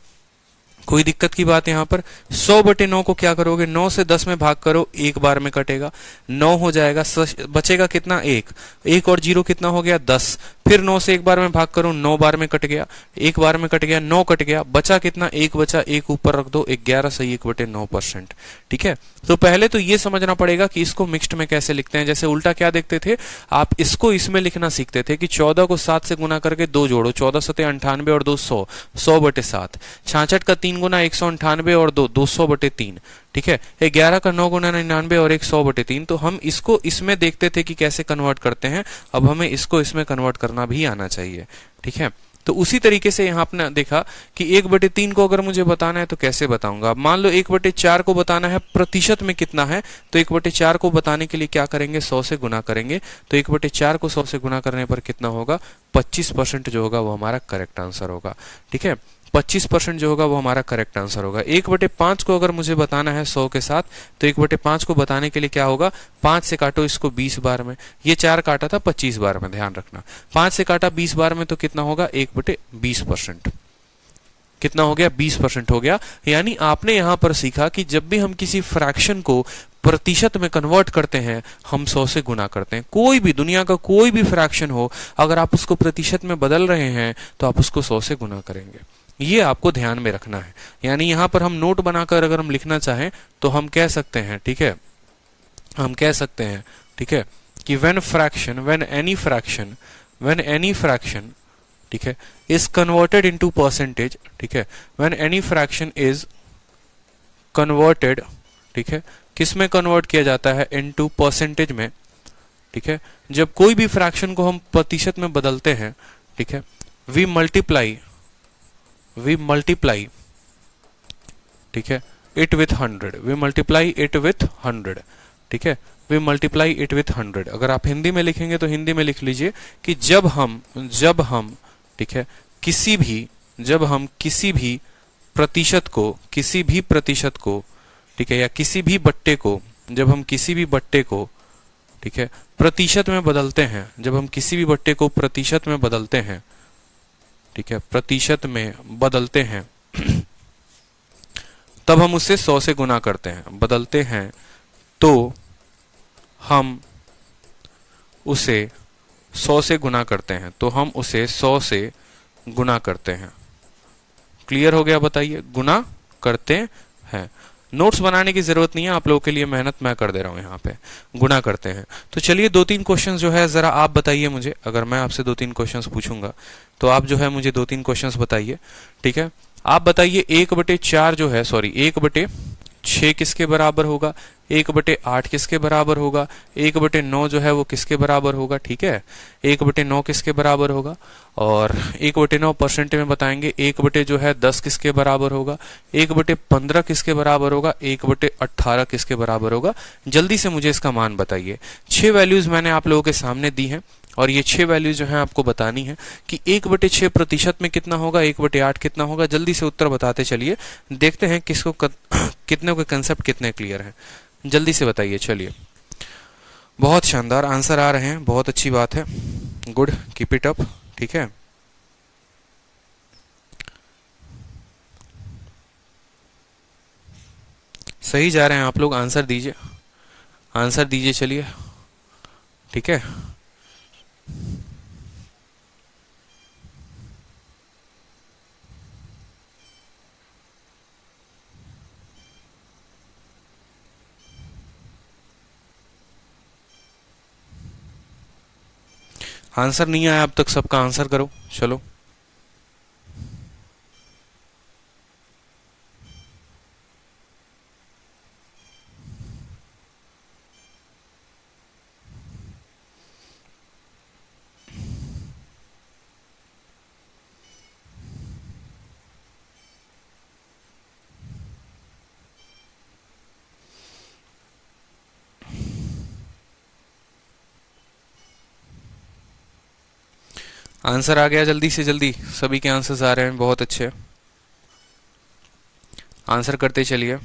कोई दिक्कत की बात यहाँ पर। 100/9 को क्या करोगे, 9 से 10 में भाग करो, एक बार में कटेगा, 9 हो जाएगा। बचेगा कितना, 1, 1 और 0 कितना हो गया, 10। फिर 9 से एक बार में भाग करो, 9 बार में कट गया, एक बार में कट गया, 9 कट गया, बचा कितना, 1 बचा, 1 ऊपर रख दो, 11 सही 1/9%। ठीक है, तो पहले तो ये समझना पड़ेगा कि इसको मिक्स्ड में कैसे लिखते हैं। जैसे उल्टा क्या देखते थे आप, इसको इसमें लिखना सीखते थे कि 14 को 7 से गुना करके 2 जोड़ो, 14 सते 98 और 2 100, 100/7। 66 का 3 गुना 198 और 2 200/3। ठीक है, 11 का 9 गुना 99 और 100/3। तो हम इसको इसमें देखते थे कि कैसे कन्वर्ट करते हैं, अब हमें इसको इसमें कन्वर्ट करना भी आना चाहिए। ठीक है, तो उसी तरीके से यहाँ आपने देखा कि 1/3 को अगर मुझे बताना है तो कैसे बताऊंगा। मान लो 1/4 को बताना है प्रतिशत में कितना है, तो 1/4 को बताने के लिए क्या करेंगे, 100 से गुना करेंगे। तो 1/4 को 100 से गुना करने पर कितना होगा, 25% जो होगा वो हमारा करेक्ट आंसर होगा। ठीक है, 25% जो होगा वो हमारा करेक्ट आंसर होगा। 1/5 को अगर मुझे बताना है 100 के साथ, तो 1/5 को बताने के लिए क्या होगा, 5 से काटो इसको 20 बार में, ये 4 काटा था 25 बार में, ध्यान रखना। 5 से काटा 20 बार में तो कितना होगा, 1/20%। कितना हो गया, 20% हो गया। यानी आपने यहां पर सीखा कि जब भी हम किसी फ्रैक्शन को प्रतिशत में कन्वर्ट करते हैं, हम 100 से गुना करते हैं। कोई भी दुनिया का कोई भी फ्रैक्शन हो, अगर आप उसको प्रतिशत में बदल रहे हैं तो आप उसको 100 से गुना करेंगे। ये आपको ध्यान में रखना है। यानी यहां पर हम नोट बनाकर अगर हम लिखना चाहें तो हम कह सकते हैं, ठीक है, हम कह सकते हैं, ठीक है, कि व्हेन एनी फ्रैक्शन, ठीक है, इज कन्वर्टेड इनटू परसेंटेज, ठीक है, when any fraction is converted, ठीक है, किस में कन्वर्ट किया जाता है, इनटू परसेंटेज में। ठीक है, जब कोई भी फ्रैक्शन को हम प्रतिशत में बदलते हैं, ठीक है, वी मल्टीप्लाई, ठीक है, it with 100, we multiply it with 100। ठीक है, वी मल्टीप्लाई इट विथ 100। अगर आप हिंदी में लिखेंगे तो हिंदी में लिख लीजिए कि जब हम, ठीक है, जब हम किसी भी प्रतिशत को, ठीक है, या किसी भी बट्टे को, जब हम किसी भी बट्टे को, ठीक है, प्रतिशत में बदलते हैं, जब हम किसी भी बट्टे को प्रतिशत में बदलते हैं, ठीक है, प्रतिशत में बदलते हैं, तब हम उसे 100 से गुना करते हैं। बदलते हैं तो हम उसे 100 से गुना करते हैं, तो हम उसे 100 से गुना करते हैं। क्लियर हो गया, बताइए, गुना करते हैं। नोट्स बनाने की जरूरत नहीं है, आप लोगों के लिए मेहनत मैं कर दे रहा हूं, यहाँ पे गुना करते हैं। तो चलिए 2-3 क्वेश्चंस जो है जरा आप बताइए मुझे। अगर मैं आपसे 2-3 क्वेश्चंस पूछूंगा तो आप जो है मुझे 2-3 क्वेश्चंस बताइए। ठीक है, आप बताइए 1/4 जो है, सॉरी 1/6 किसके बराबर होगा, 1/8 किसके बराबर होगा, 1/9 जो है वो किसके बराबर होगा। ठीक है, 1/9 किसके बराबर होगा, और 1/9 परसेंट में बताएंगे। 1/10 किसके बराबर होगा, 1/15 किसके बराबर होगा, 1/18 किसके बराबर होगा। जल्दी से मुझे इसका मान बताइए। 6 वैल्यूज मैंने आप लोगों के सामने दी हैं और ये 6 वैल्यूज जो है आपको बतानी है कि 1/6 प्रतिशत में कितना होगा, 1/8 कितना होगा। जल्दी से उत्तर बताते चलिए, देखते हैं किसको कितने के कंसेप्ट कितने क्लियर हैं। जल्दी से बताइए, चलिए। बहुत शानदार आंसर आ रहे हैं, बहुत अच्छी बात है, गुड, कीप इट अप। ठीक है, सही जा रहे हैं आप लोग, आंसर दीजिए, आंसर दीजिए, चलिए ठीक है। आंसर नहीं आया अब तक, सबका आंसर करो चलो। आंसर आ गया जल्दी से जल्दी, सभी के आंसर्स आ रहे हैं, बहुत अच्छे, आंसर करते चलिए।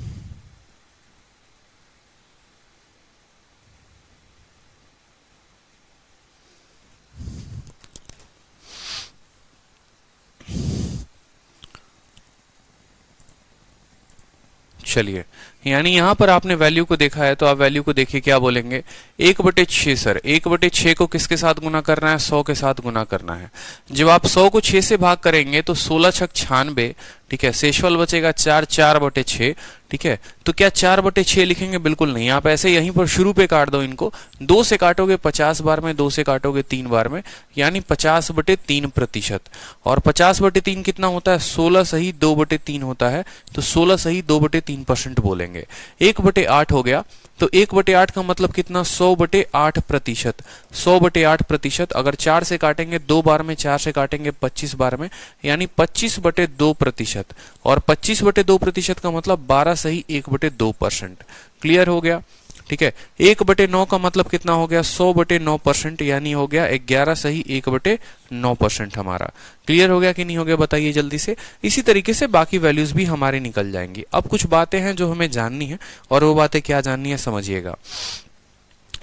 चलिए, यानी यहां पर आपने वैल्यू को देखा है तो आप वैल्यू को देखिए क्या बोलेंगे। 1/6 सर, 1/6 को किसके साथ गुना करना है, 100 के साथ गुना करना है। जब आप 100 को 6 से भाग करेंगे तो 16 छक 96, ठीक है, शेषफल बचेगा 4, 4/6, ठीक है। तो क्या 4/6 लिखेंगे, बिल्कुल नहीं, आप ऐसे यहीं पर शुरू पे काट दो इनको। 2 से काटोगे 50 बार में, 2 से काटोगे 3 बार में, यानी 50/3%। और 50/3 कितना होता है, 16 सही 2/3 होता है, तो 16 सही 2/3% बोलेंगे। 1/8 हो गया, तो 1/8 का मतलब कितना, 100/8%। 100/8%, अगर 4 से काटेंगे 2 बार में, 4 से काटेंगे 25 बार में, यानी 25/2%। और 25/2% का मतलब 12 सही 1/2%। क्लियर हो गया, ठीक है। 1/9 का मतलब कितना हो गया, 100/9%, यानी हो गया 11 सही 1/9% हमारा। क्लियर हो गया कि नहीं हो गया, बताइए जल्दी से। इसी तरीके से बाकी वैल्यूज भी हमारे निकल जाएंगी। अब कुछ बातें हैं जो हमें जाननी है, और वो बातें क्या जाननी है समझिएगा।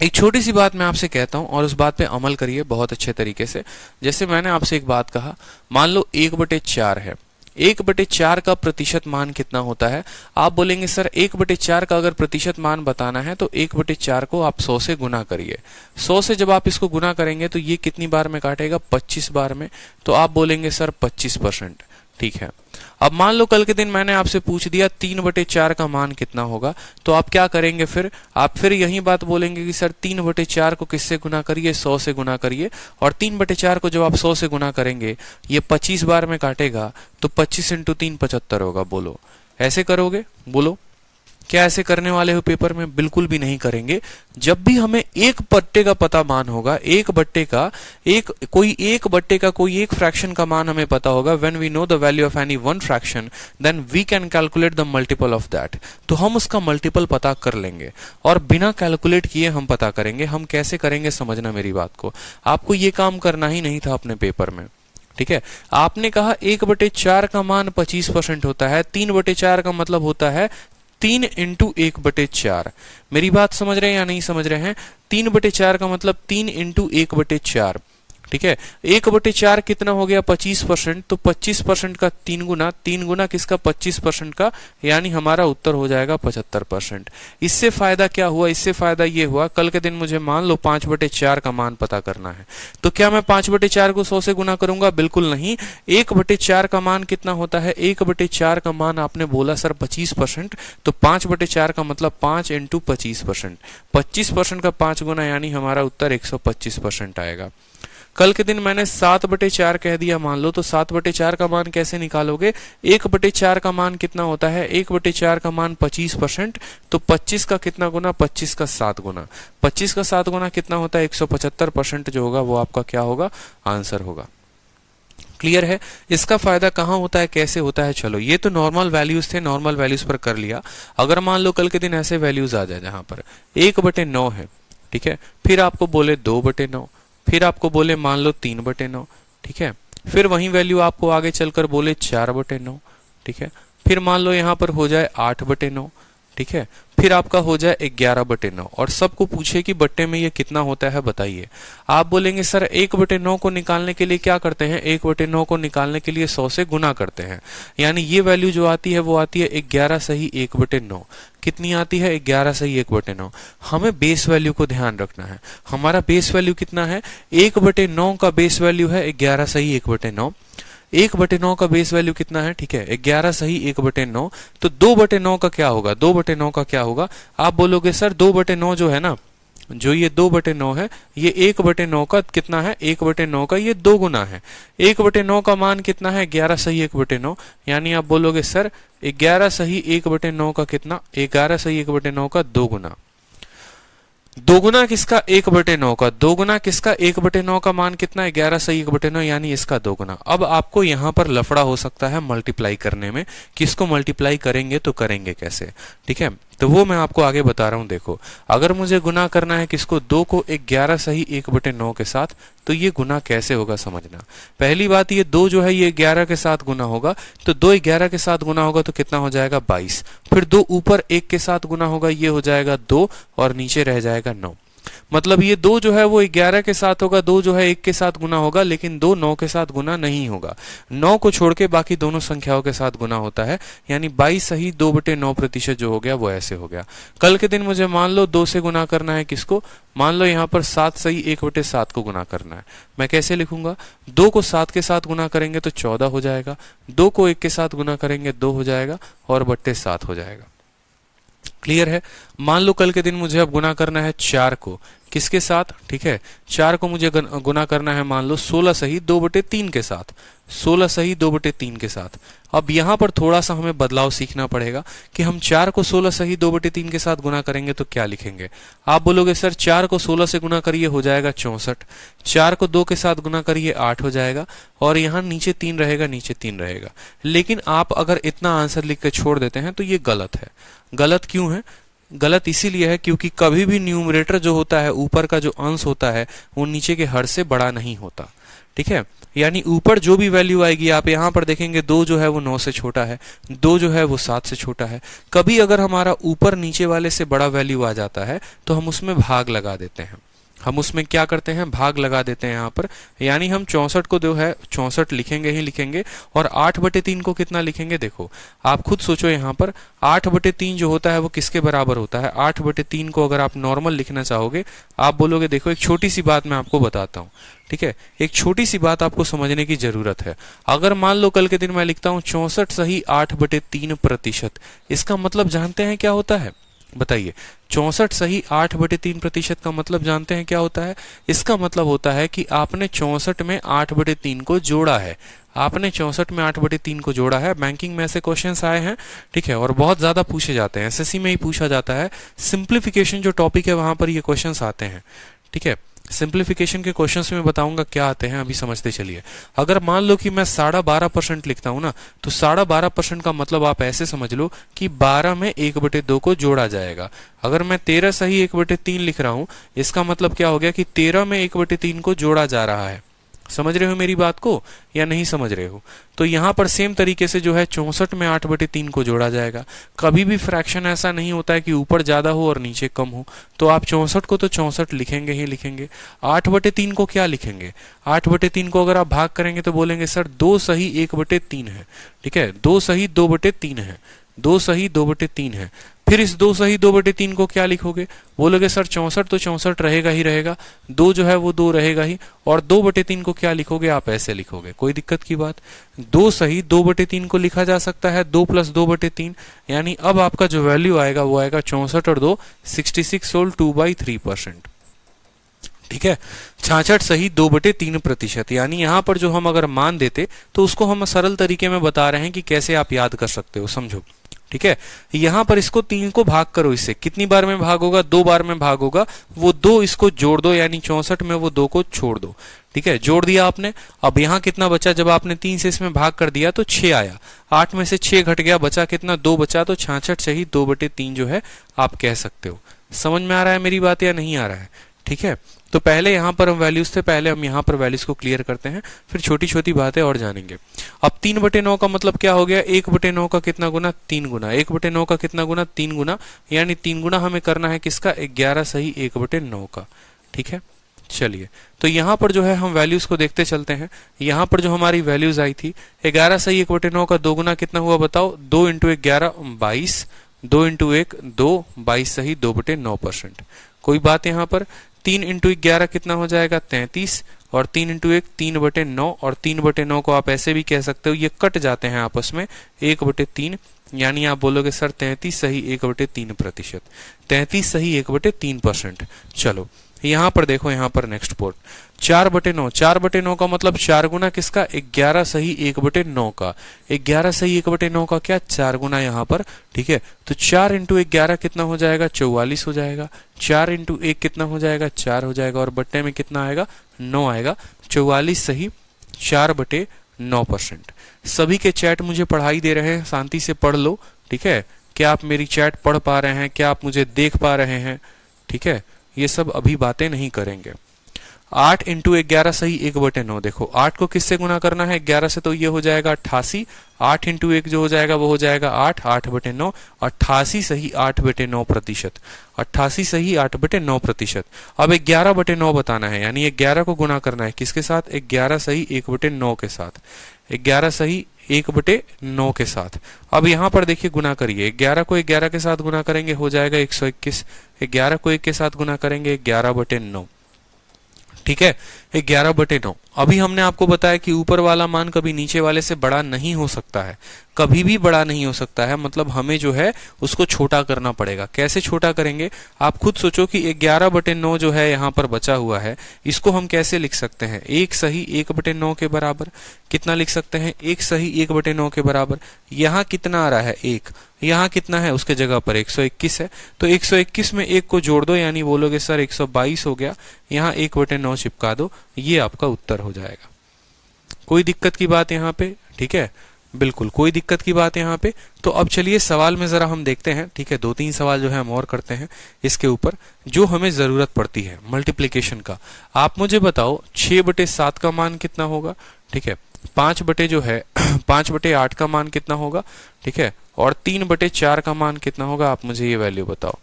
एक छोटी सी बात मैं आपसे कहता हूं और उस बात पे अमल करिए बहुत अच्छे तरीके से। जैसे मैंने आपसे एक बात कहा, मान लो 1/4 है, 1/4 का प्रतिशत मान कितना होता है। आप बोलेंगे सर 1/4 का अगर प्रतिशत मान बताना है तो 1/4 को आप 100 से गुना करिए। 100 से जब आप इसको गुना करेंगे तो ये कितनी बार में काटेगा, 25 बार में, तो आप बोलेंगे सर 25%, ठीक है। अब मान लो कल के दिन मैंने आपसे पूछ दिया 3/4 का मान कितना होगा, तो आप क्या करेंगे, फिर आप फिर यही बात बोलेंगे कि सर 3/4 को किससे गुना करिए, 100 से गुना करिए। और 3/4 को जब आप 100 से गुना करेंगे, ये 25 बार में काटेगा, तो 25 × 3 75 होगा। बोलो ऐसे करोगे, बोलो क्या ऐसे करने वाले हो पेपर में, बिल्कुल भी नहीं करेंगे। जब भी हमें 1/8 का पता मान होगा, 1/8 का कोई एक फ्रैक्शन का मान हमें पता होगा, when we know the value of any one fraction then we can calculate the multiple of that. तो हम उसका मल्टीपल पता कर लेंगे, और बिना कैलकुलेट किए हम पता करेंगे। हम कैसे करेंगे समझना मेरी बात को, आपको ये काम करना ही नहीं था अपने पेपर में, ठीक है। आपने कहा 1/4 का मान 25% होता है, 3/4 का मतलब होता है 3 × 1/4। मेरी बात समझ रहे हैं या नहीं समझ रहे हैं। 3/4 का मतलब 3 × 1/4, ठीक है। 1/4 कितना हो गया, 25%, तो 25% का 3 गुना, 3 गुना किसका, 25% का, यानी हमारा उत्तर हो जाएगा 75%। इससे फायदा क्या हुआ, इससे फायदा ये हुआ, कल के दिन मुझे मान लो 5/4 का मान पता करना है, तो क्या मैं 5/4 को 100 से गुना करूंगा, बिल्कुल नहीं। 1/4 का मान कितना होता है, 1/4 का मान आपने बोला सर 25%, तो 5/4 का मतलब 5 × 25%। 25% का 5 गुना, यानी हमारा उत्तर 125% आएगा। कल के दिन मैंने 7/4 कह दिया मान लो, तो 7/4 का मान कैसे निकालोगे, 1/4 का मान कितना होता है, 1/4 का मान 25%, तो 25 का कितना गुना, 25 का 7 गुना, 25 का 7 गुना कितना होता है, 175% जो होगा वो आपका क्या होगा, आंसर होगा। क्लियर है। इसका फायदा कहाँ होता है, कैसे होता है, चलो ये तो नॉर्मल वैल्यूज थे, नॉर्मल वैल्यूज पर कर लिया। अगर मान लो कल के दिन ऐसे वैल्यूज आ जाए जहां पर 1/9 है, ठीक है, फिर आपको बोले 2/9, फिर आपको बोले मान लो 3/9, ठीक है, फिर वही वैल्यू आपको आगे चलकर बोले 4/9, ठीक है, फिर मान लो यहां पर हो जाए 8/9, ठीक है। फिर आपका हो जाए 11/9 और सबको पूछे कि बट्टे में ये कितना होता है बताइए। आप बोलेंगे सर 1/9 को निकालने के लिए क्या करते हैं, 1/9 को निकालने के लिए 100 से गुना करते हैं, यानी ये वैल्यू जो आती है वो आती है 11 सही 1/9। कितनी आती है, 11 सही 1/9। हमें बेस वैल्यू को ध्यान रखना है। हमारा बेस वैल्यू कितना है, 1/9 का बेस वैल्यू है 11 सही 1/9। 1/9 का बेस वैल्यू कितना है, ठीक है 11 सही 1/9। तो 2/9 का क्या होगा, 2/9 का क्या होगा। आप बोलोगे सर 2/9 जो है ना, जो ये 2/9 है, ये 1/9 का कितना है, 1/9 का ये 2 गुना है। 1/9 का मान कितना है, 11 सही 1/9। यानी आप बोलोगे सर 11 सही 1/9 का कितना, 11 सही 1/9 का 2 गुना। 2 गुना किसका, 1/9 का। 2 गुना किसका, 1/9 का मान कितना है, 11 सही 1/9, यानी इसका 2 गुना। अब आपको यहां पर लफड़ा हो सकता है मल्टीप्लाई करने में, किसको मल्टीप्लाई करेंगे तो करेंगे कैसे, ठीक है। तो वो मैं आपको आगे बता रहा हूं। देखो, अगर मुझे गुना करना है किसको, 2 को 11 सही 1/9 के साथ, तो ये गुना कैसे होगा समझना। पहली बात, ये 2 जो है ये 11 के साथ गुना होगा, तो 2 11 के साथ गुना होगा तो कितना हो जाएगा, 22। फिर 2 ऊपर 1 के साथ गुना होगा, ये हो जाएगा 2 और नीचे रह जाएगा 9। मतलब ये 2 जो है वो 11 के साथ होगा, 2 जो है 1 के साथ गुना होगा, लेकिन 2 9 के साथ गुना नहीं होगा। 9 को छोड़ के बाकी दोनों संख्याओं के साथ गुना होता है, यानी 22 सही 2/9% जो हो गया वो ऐसे हो गया। कल के दिन मुझे मान लो 2 से गुना करना है किसको, मान लो यहाँ पर 7 सही 1/7 को गुना करना है। मैं कैसे लिखूंगा, 2 को 7 के साथ गुना करेंगे तो 14 हो जाएगा, 2 को 1 के साथ गुना करेंगे 2 हो जाएगा और बट्टे 7 हो जाएगा। क्लियर है। मान लो कल के दिन मुझे अब गुना करना है 4 को किसके साथ, ठीक है 4 को मुझे गुना करना है मान लो 16 सही 2/3 के साथ, 16 सही 2/3 के साथ। अब यहां पर थोड़ा सा हमें बदलाव सीखना पड़ेगा कि हम 4 को 16 सही 2/3 के साथ गुना करेंगे तो क्या लिखेंगे। आप बोलोगे सर 4 को 16 से गुना करिए हो जाएगा 64, 4 को 2 के साथ गुना करिए 8 हो जाएगा और यहाँ नीचे 3 रहेगा, नीचे 3 रहेगा। लेकिन आप अगर इतना आंसर लिख के छोड़ देते हैं तो ये गलत है। गलत क्यों है, गलत इसीलिए है क्योंकि कभी भी न्यूमरेटर जो होता है, ऊपर का जो अंश होता है, वो नीचे के हर से बड़ा नहीं होता, ठीक है। यानी ऊपर जो भी वैल्यू आएगी, आप यहां पर देखेंगे 2 जो है वो 9 से छोटा है, 2 जो है वो 7 से छोटा है। कभी अगर हमारा ऊपर नीचे वाले से बड़ा वैल्यू आ जाता है तो हम उसमें भाग लगा देते हैं। हम उसमें क्या करते हैं, भाग लगा देते हैं यहाँ पर। यानी हम 64 को जो है 64 लिखेंगे ही लिखेंगे और 8/3 को कितना लिखेंगे। देखो आप खुद सोचो, यहाँ पर 8/3 जो होता है वो किसके बराबर होता है। 8/3 को अगर आप नॉर्मल लिखना चाहोगे, आप बोलोगे, देखो एक छोटी सी बात मैं आपको बताता हूँ, ठीक है। एक छोटी सी बात आपको समझने की जरूरत है। अगर मान लो कल के दिन मैं लिखता हूँ 64 सही 8/3%, इसका मतलब जानते हैं क्या होता है, बताइए। 64 सही 8/3% का मतलब जानते हैं क्या होता है। इसका मतलब होता है कि आपने 64 में 8/3 को जोड़ा है। आपने 64 में 8/3 को जोड़ा है। बैंकिंग में ऐसे क्वेश्चंस आए हैं, ठीक है, और बहुत ज्यादा पूछे जाते हैं। एसएससी में ही पूछा जाता है। सिंप्लीफिकेशन जो टॉपिक है वहां पर ये क्वेश्चंस आते हैं, ठीक है। सिंप्लीफिकेशन के क्वेश्चंस में बताऊंगा क्या आते हैं, अभी समझते चलिए। अगर मान लो कि मैं 12.5% लिखता हूं ना, तो 12.5% का मतलब आप ऐसे समझ लो कि 12 में 1/2 को जोड़ा जाएगा। अगर मैं 13 सही 1/3 लिख रहा हूं, इसका मतलब क्या हो गया कि 13 में 1/3 को जोड़ा जा रहा है। समझ रहे हो मेरी बात को या नहीं समझ रहे हो। तो यहां पर सेम तरीके से जो है 64 में 8/3 को जोड़ा जाएगा। कभी भी फ्रैक्शन ऐसा नहीं होता है कि ऊपर ज्यादा हो और नीचे कम हो। तो आप 64 को तो 64 लिखेंगे ही लिखेंगे। 8/3 को क्या लिखेंगे, 8/3 को अगर आप भाग करेंगे तो बोलेंगे सर 2 सही 1/3 है, ठीक है, 2 सही 2/3 है, 2 सही 2/3 है। फिर इस 2 सही 2/3 को क्या लिखोगे, बोलोगे सर 64 तो 64 रहेगा ही रहेगा, 2 जो है वो 2 रहेगा ही, और 2/3 को क्या लिखोगे, आप ऐसे लिखोगे। कोई दिक्कत की बात। 2 सही 2/3 को लिखा जा सकता है 2 + 2/3, यानी अब आपका जो वैल्यू आएगा वो आएगा 64 और 2 66 होल 2/3%, ठीक है। 66 सही 2/3%। यानी यहाँ पर जो हम अगर मान देते तो उसको हम सरल तरीके में बता रहे हैं कि कैसे आप याद कर सकते हो, समझो, ठीक है। यहाँ पर इसको 3 को भाग करो, इससे कितनी बार में भाग होगा, 2 बार में भाग होगा। वो 2 इसको जोड़ दो, यानी 64 में वो 2 को छोड़ दो, ठीक है, जोड़ दिया आपने। अब यहाँ कितना बचा, जब आपने 3 से इसमें भाग कर दिया तो 6 आया, 8 में से 6 घट गया, बचा कितना, 2 बचा। तो 66 सही 2/3 जो है आप कह सकते हो। समझ में आ रहा है मेरी बात या नहीं आ रहा है, ठीक है, तो पहले यहाँ पर हम वैल्यूज थे, पहले हम यहाँ पर वैल्यूज को क्लियर करते हैं, फिर छोटी छोटी बातें और जानेंगे। अब 3/9 का मतलब क्या हो गया, 1/9 का कितना गुना, 3 गुना, 1/9 का कितना गुना, 3 गुना, यानी 3 गुना हमें करना है किसका, 11 सही 1/9 का। ठीक है, चलिए तो यहाँ पर जो है हम वैल्यूज को देखते चलते हैं। यहाँ पर जो हमारी वैल्यूज आई थी 11 सही 1/9 का 2 गुना कितना हुआ बताओ, 2 × 1 11 22, 2 × 1 2, 22 सही 2/9%। कोई बात यहाँ पर, 3 × 11 कितना हो जाएगा 33, और 3 × 1 3/9, और 3/9 को आप ऐसे भी कह सकते हो, ये कट जाते हैं आपस में 1/3, यानी आप बोलोगे सर 33 सही 1/3%, 33 सही 1/3%। चलो यहाँ पर देखो, यहाँ पर नेक्स्ट पोर्ट 4/9, 4/9 का मतलब 4 गुना किसका, 11 सही 1/9 का, 11 सही 1/9 का क्या, 4 गुना यहाँ पर। ठीक है, तो 4 × 11 कितना हो जाएगा, 44 हो जाएगा, 4 × 1 कितना हो जाएगा, 4 हो जाएगा, और बट्टे में कितना आएगा, 9 आएगा, 44 सही 4/9%। सभी के चैट मुझे पढ़ाई दे रहे हैं, शांति से पढ़ लो। ठीक है, क्या आप मेरी चैट पढ़ पा रहे हैं, क्या आप मुझे देख पा रहे हैं। ठीक है, ये सब अभी बातें नहीं करेंगे। 8 × 11 सही 1/9, देखो 8 को किससे गुना करना है, 11 से, तो ये हो जाएगा 88, 8 × 1 जो हो जाएगा वो हो जाएगा 8, 8/9, 88 सही 8/9%, 88 सही 8/9%। अब 11/9 बताना है, यानी 11 को गुना करना है किसके साथ, 11 सही 1/9 के साथ, 11 सही 1/9 के साथ। अब यहाँ पर देखिए गुना करिए, 11 को 11 के साथ गुना करेंगे हो जाएगा 121, 11 को 1 के साथ गुना करेंगे 11/9। ठीक है, 11/9। अभी हमने आपको बताया कि ऊपर वाला मान कभी नीचे वाले से बड़ा नहीं हो सकता है, कभी भी बड़ा नहीं हो सकता है, मतलब हमें जो है उसको छोटा करना पड़ेगा। कैसे छोटा करेंगे, आप खुद सोचो कि 11/9 जो है यहाँ पर बचा हुआ है, इसको हम कैसे लिख सकते हैं, 1 सही 1/9 के बराबर। कितना लिख सकते हैं, 1 सही 1/9 के बराबर। यहाँ कितना आ रहा है, 1, यहाँ कितना है, उसके जगह पर 121 है, तो 121 में 1 को जोड़ दो, यानी बोलोगे सर 122 हो गया, यहाँ 1/9 चिपका दो, ये आपका उत्तर हो जाएगा। कोई दिक्कत की बात यहाँ पे, ठीक है, बिल्कुल कोई दिक्कत की बात यहाँ पे। तो अब चलिए सवाल में जरा हम देखते हैं। ठीक है, 2-3 सवाल जो है हम और करते हैं इसके ऊपर, जो हमें जरूरत पड़ती है मल्टीप्लिकेशन का। आप मुझे बताओ 6/7 का मान कितना होगा। ठीक है, 5/8 का मान कितना होगा। ठीक है, और 3/4 का मान कितना होगा, आप मुझे ये वैल्यू बताओ।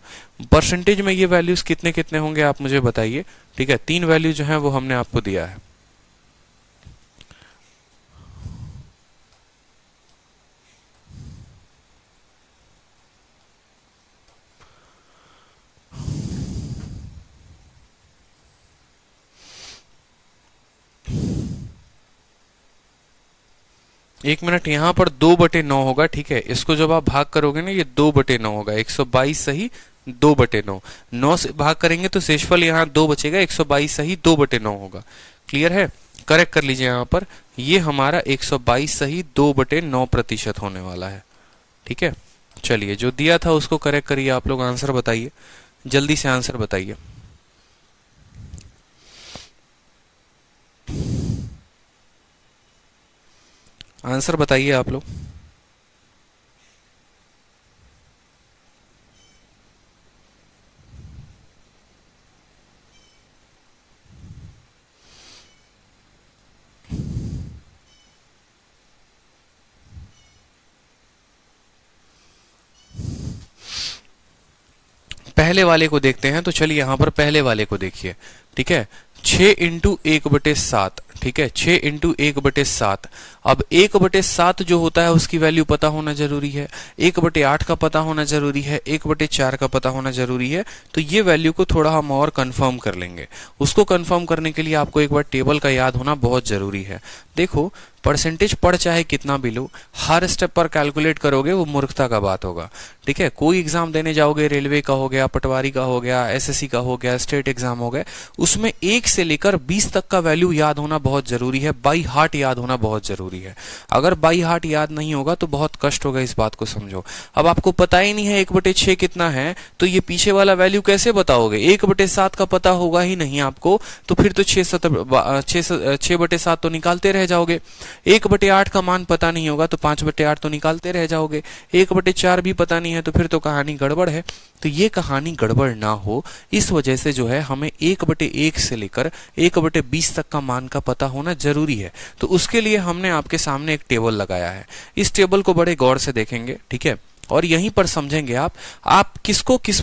परसेंटेज में ये वैल्यूज कितने कितने होंगे आप मुझे बताइए। ठीक है, 3 वैल्यू जो है वो हमने आपको दिया है। एक मिनट, यहाँ पर 2/9 होगा। ठीक है, इसको जब आप भाग करोगे ना, ये 2/9 होगा, 122 सही 2/9। 9 से भाग करेंगे तो शेषफल यहाँ 2 बचेगा, 122 सही 2/9 होगा। क्लियर है, करेक्ट कर लीजिए यहाँ पर, ये हमारा 122 सही 2/9% होने वाला है। ठीक है, चलिए जो दिया था उसको करेक्ट करिए। आप लोग आंसर बताइए, जल्दी से आंसर बताइए। आंसर बताइए आप लोग। पहले वाले को देखते हैं, तो चलिए यहां पर पहले वाले को देखिए। ठीक है, 6 × 1/7। ठीक है, 6 × 1/7। अब 1/7 जो होता है उसकी वैल्यू पता होना जरूरी है, 1/8 का पता होना जरूरी है, 1/4 का पता होना जरूरी है। तो ये वैल्यू को थोड़ा हम और कंफर्म कर लेंगे। उसको कंफर्म करने के लिए आपको एक बार टेबल का याद होना बहुत जरूरी है। देखो, परसेंटेज पढ़ चाहे कितना भी लो, हर स्टेप पर कैलकुलेट करोगे वो मूर्खता का बात होगा। ठीक है, कोई एग्जाम देने जाओगे, रेलवे का हो गया, पटवारी का हो गया, एसएससी का हो गया, स्टेट एग्जाम हो गया, उसमें 1 से लेकर 20 तक का वैल्यू याद होना बहुत जरूरी है, बाई हार्ट याद होना बहुत जरूरी है। अगर बाई हार्ट याद नहीं होगा तो बहुत कष्ट होगा, इस बात को समझो। अब आपको पता ही नहीं है 1/6 कितना है, तो ये पीछे वाला वैल्यू कैसे बताओगे? 1/7 का पता होगा ही नहीं आपको, तो फिर तो 6/7 तो निकालते रह जाओगे। 1/8 का मान पता नहीं होगा तो 5/8 तो निकालते रह जाओगे। 1/4 भी पता नहीं है तो फिर तो कहानी गड़बड़ है। तो ये कहानी गड़बड़ ना हो, इस वजह से जो है हमें 1/1 से लेकर 1/20 तक का मान का पता होना जरूरी है। तो उसके लिए हमने आपके सामने एक टेबल लगाया है। इस टेबल को बड़े गौर से देखेंगे, ठीक है, और यहीं पर समझेंगे आप किसको किस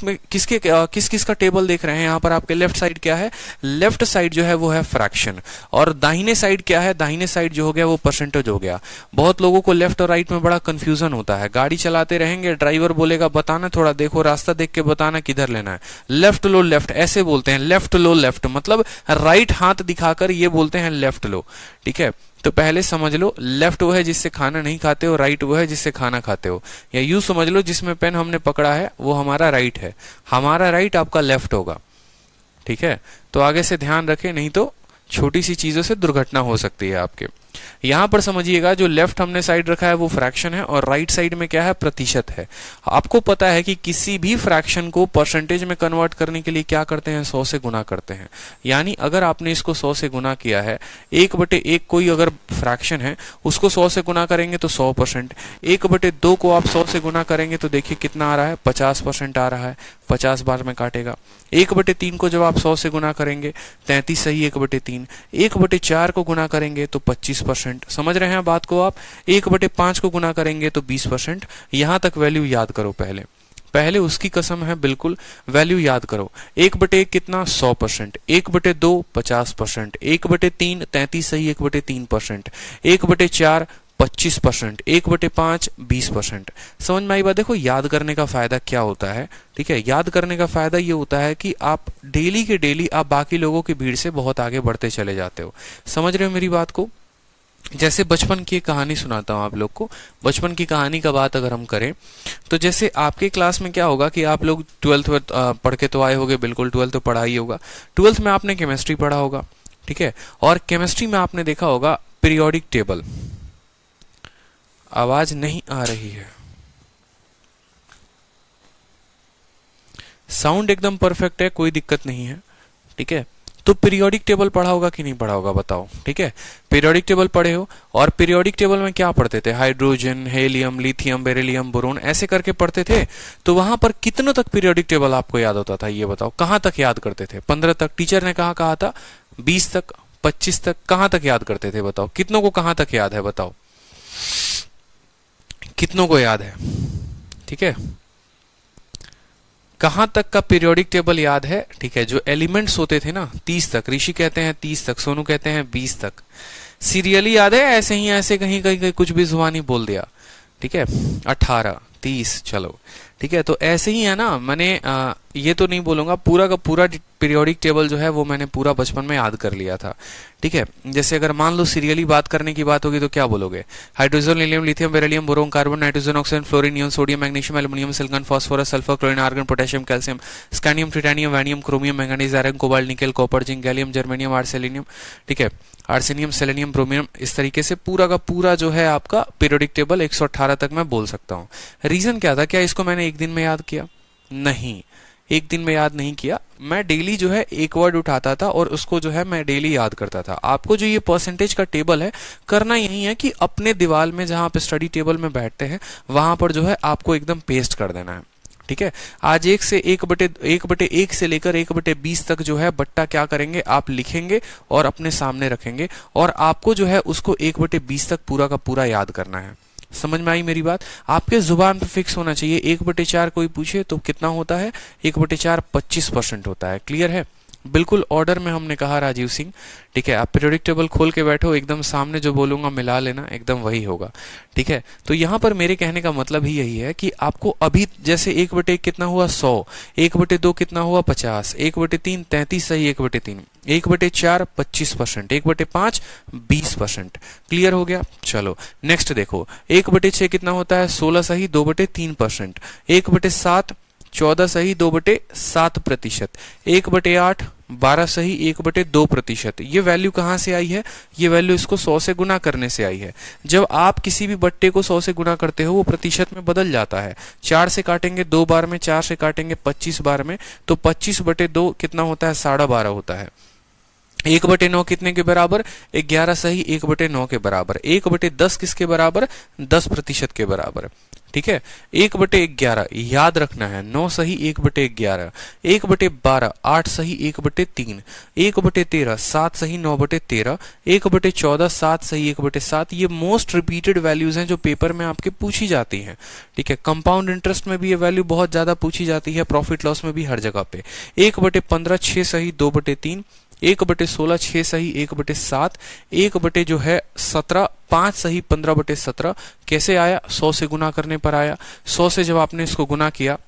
किस का टेबल देख रहे हैं। यहाँ पर आपके लेफ्ट साइड क्या है? लेफ्ट साइड जो है वो है फ्रैक्शन, और दाहिने साइड क्या है? दाहिने साइड जो हो गया वो परसेंटेज हो गया। बहुत लोगों को लेफ्ट और राइट में बड़ा कंफ्यूजन होता है। गाड़ी चलाते रहेंगे, ड्राइवर बोलेगा बताना, थोड़ा देखो रास्ता देख के बताना किधर लेना है। लेफ्ट लो लेफ्ट ऐसे बोलते हैं, लेफ्ट लो लेफ्ट मतलब राइट हाथ दिखाकर ये बोलते हैं लेफ्ट लो, ठीक है। तो पहले समझ लो, लेफ्ट वो है जिससे खाना नहीं खाते हो, राइट वो है जिससे खाना खाते हो। या यूं समझ लो, जिसमें पेन हमने पकड़ा है वो हमारा राइट है, हमारा राइट आपका लेफ्ट होगा, ठीक है। तो आगे से ध्यान रखें, नहीं तो छोटी सी चीजों से दुर्घटना हो सकती है आपके। यहां पर समझिएगा, जो लेफ्ट हमने साइड रखा है वो फ्रैक्शन है, और राइट साइड में क्या है? प्रतिशत है। आपको पता है कि किसी भी फ्रैक्शन को परसेंटेज में कन्वर्ट करने के लिए क्या करते हैं? 100 से गुना करते हैं। यानी अगर आपने इसको 100 से गुना किया है, 1/1 कोई अगर फ्रैक्शन है उसको 100 से गुना करेंगे तो 100%। 1/2 को आप 100 से गुना करेंगे तो देखिए कितना आ रहा है? 50% आ रहा है, 50 बार में काटेगा। 1/3 को जब आप 100 से गुना करेंगे 33 सही 1/3। 1/4 को गुना करेंगे तो 25%। समझ रहे हैं बात को आप? 1/5 को गुना करेंगे तो 20%। यहां तक वैल्यू याद करो पहले उसकी कसम है, बिल्कुल वैल्यू याद करो। 1/1 कितना? 100%। 1/2 50%। 1/3 33 सही 1/3%। 1/4 25%। 1/5 20%। समझ में आई बात? देखो याद करने का फायदा क्या होता है, ठीक है। याद करने का फायदा ये होता है कि आप डेली के डेली आप बाकी लोगों की भीड़ से बहुत आगे बढ़ते चले जाते हो। समझ रहे हो मेरी बात को? जैसे बचपन की एक कहानी सुनाता हूं आप लोग को। बचपन की कहानी का बात अगर हम करें तो जैसे आपके क्लास में क्या होगा कि आप लोग 12th पढ़ के तो आए होगे, बिल्कुल 12th तो पढ़ा ही होगा। 12th में आपने केमिस्ट्री पढ़ा होगा, ठीक है, और केमिस्ट्री में आपने देखा होगा पीरियोडिक टेबल। आवाज नहीं आ रही है, साउंड एकदम परफेक्ट है, कोई दिक्कत नहीं है, ठीक है। तो पीरियोडिक टेबल पढ़ा होगा कि नहीं पढ़ा होगा बताओ, ठीक है। पीरियोडिक टेबल पढ़े हो, और पीरियोडिक टेबल में क्या पढ़ते थे? Hydrogen, helium, lithium, beryllium, boron ऐसे करके पढ़ते थे। तो वहां पर कितनों तक पीरियोडिक टेबल आपको याद होता था ये बताओ? कहां तक याद करते थे? 15 तक टीचर ने कहा था, 20 तक, 25 तक, कहां तक याद करते थे बताओ? कितनों को कहां तक याद है बताओ? कितनों को याद है? ठीक है, कहां तक का पीरियोडिक टेबल याद है? ठीक है, जो एलिमेंट्स होते थे ना 30 तक, ऋषि कहते हैं 30 तक, सोनू कहते हैं 20 तक। सीरियली याद है? ऐसे ही ऐसे कहीं कहीं कुछ भी जुबानी बोल दिया, ठीक है। 18 30 चलो, ठीक है। तो ऐसे ही है ना, मैंने ये तो नहीं बोलूंगा, पूरा का पूरा पीरियोडिक टेबल जो है वो मैंने पूरा बचपन में याद कर लिया था, ठीक है। जैसे अगर मान लो सीरियली बात करने की बात होगी तो क्या बोलोगे? Hydrogen, helium, lithium, beryllium, boron, carbon, nitrogen, oxygen, fluorine, neon, sodium, magnesium, aluminium, silicon, phosphorus, sulphur, chlorine, argon, potassium, calcium, scandium, titanium, वैनियम, chromium, manganese, iron, cobalt, nickel, copper, zinc, gallium, germanium, arsenic, ठीक है, आर्सेनियम, सेलेनियम, ब्रोमियम। इस तरीके से पूरा का पूरा जो है आपका पीरियोडिक टेबल 118 तक मैं बोल सकता हूँ। रीजन क्या था? क्या इसको मैंने एक दिन में याद किया? नहीं, एक दिन में याद नहीं किया। मैं डेली जो है एक वर्ड उठाता था और उसको जो है मैं डेली याद करता था। आपको जो ये परसेंटेज का टेबल है, करना यही है कि अपने दीवार में जहां पे स्टडी टेबल में बैठते हैं वहां पर जो है आपको एकदम पेस्ट कर देना है, ठीक है। आज 1/1 से लेकर 1/20 तक जो है बट्टा क्या करेंगे आप लिखेंगे और अपने सामने रखेंगे, और आपको जो है उसको 1/20 तक पूरा का पूरा याद करना है। समझ में आई मेरी बात? आपके जुबान पे फिक्स होना चाहिए। 1/4 कोई पूछे तो कितना होता है? 1/4 25% होता है। क्लियर है? बिल्कुल ऑर्डर में हमने कहा राजीव सिंह, ठीक है। आप पीरियोडिक टेबल खोल के बैठो, एकदम सामने जो बोलूंगा मिला लेना, एकदम वही होगा, ठीक है। तो यहां पर मेरे कहने का मतलब ही यही है कि आपको अभी जैसे 1/1 कितना हुआ? 100, 1/2 कितना हुआ? 50, 1/3 33 सही 1/3, 1/4 25%, 1/5 20%। क्लियर हो गया? चलो नेक्स्ट देखो, 1/6 कितना होता है? 16 सही 2/3%, 1/7 14 सही 2/7%, 1/8 12 सही 1/2%। ये वैल्यू कहाँ से आई है? ये वैल्यू इसको 100 से गुना करने से आई है। जब आप किसी भी बट्टे को 100 से गुना करते हो वो प्रतिशत में बदल जाता है। 4 से काटेंगे 2 बार में, 4 से काटेंगे 25 बार में, तो 25/2 कितना होता है? 12.5 होता है। 1/9 कितने के बराबर? 11 सही 1/9 के बराबर। 1/10 किसके बराबर? 10% के बराबर। ठीक है, 1/11 याद रखना है। 9 सही 1/11। 1/12 8 सही 1/3। 1/13 7 सही 9/13। 1/14 7 सही 1/7। ये मोस्ट रिपीटेड वैल्यूज हैं जो पेपर में आपके पूछी जाती हैं। ठीक है, कंपाउंड इंटरेस्ट में भी ये वैल्यू बहुत ज्यादा पूछी जाती है, प्रॉफिट लॉस में भी, हर जगह पे। 1/15 6 सही 2/3। 1/16 6 सही 1/7। 1/17 5 सही 15/17। कैसे आया? 100 से गुना करने पर आया। 100 से जब आपने इसको गुना किया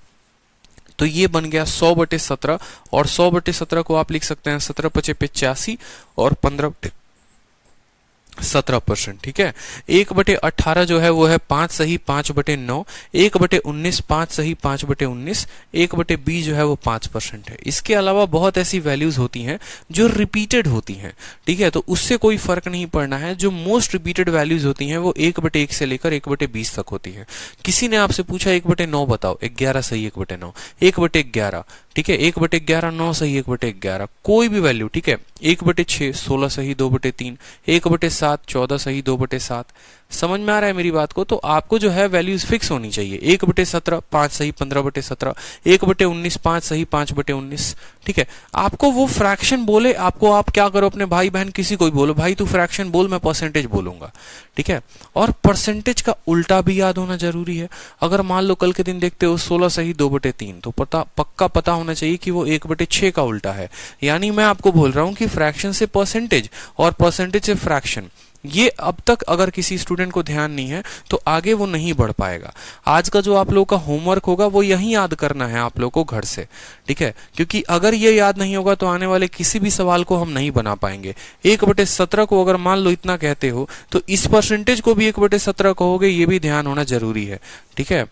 तो ये बन गया 100/17, और 100/17 को आप लिख सकते हैं 17×5 = 85 और 15/17%। ठीक है, 1/18 जो है वो है 5 सही 5/9। 1/19 5 सही 5/19। 1/20 जो है वो 5% है। इसके अलावा बहुत ऐसी वैल्यूज होती हैं जो रिपीटेड होती हैं। ठीक है, तो उससे कोई फर्क नहीं पड़ना है। जो मोस्ट रिपीटेड वैल्यूज होती हैं वो 1/1 से लेकर 1/20 तक होती है। किसी ने आपसे पूछा 1/9 बताओ, 11 सही 1/9। 1/11 ठीक है, 1/11 9 सही 1/11। कोई भी वैल्यू, ठीक है। 1/6 16 सही 2/3। 1/7 14 सही 2/7। समझ में आ रहा है मेरी बात को? तो आपको जो है वैल्यूज फिक्स होनी चाहिए। 1/17 5 सही 15/17। 1/19 5 सही 5/19। ठीक है, आपको वो फ्रैक्शन बोले, आपको आप क्या करो, अपने भाई बहन किसी को भी बोलो, भाई तू फ्रैक्शन बोल, मैं परसेंटेज बोलूंगा। ठीक है, और परसेंटेज का उल्टा भी याद होना जरूरी है। अगर मान लो कल के दिन देखते हो 16 सही 2/3, तो पक्का पता होना चाहिए कि वो 1/6 का उल्टा है। यानी मैं आपको बोल रहा हूं कि फ्रैक्शन से परसेंटेज और परसेंटेज से फ्रैक्शन, ये अब तक अगर किसी स्टूडेंट को ध्यान नहीं है तो आगे वो नहीं बढ़ पाएगा। आज का जो आप लोगों का होमवर्क होगा वो यही याद करना है आप लोगों को घर से। ठीक है, क्योंकि अगर ये याद नहीं होगा तो आने वाले किसी भी सवाल को हम नहीं बना पाएंगे। 1/17 को अगर मान लो इतना कहते हो तो इस परसेंटेज को भी 1/17 कहोगे, ये भी ध्यान होना जरूरी है। ठीक है,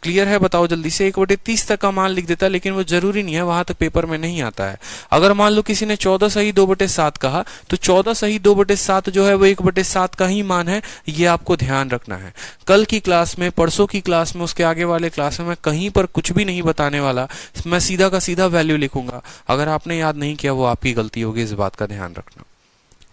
क्लियर है? बताओ जल्दी से। 1/30 तक का मान लिख देता, लेकिन वो जरूरी नहीं है, वहां तक पेपर में नहीं आता है। अगर मान लो किसी ने 14 सही 2/7 कहा तो 14 सही 2/7 जो है वो 1/7 का ही मान है, ये आपको ध्यान रखना है। कल की क्लास में, परसों की क्लास में, उसके आगे वाले क्लास में मैं कहीं पर कुछ भी नहीं बताने वाला, मैं सीधा का सीधा वैल्यू लिखूंगा। अगर आपने याद नहीं किया वो आपकी गलती होगी, इस बात का ध्यान रखना।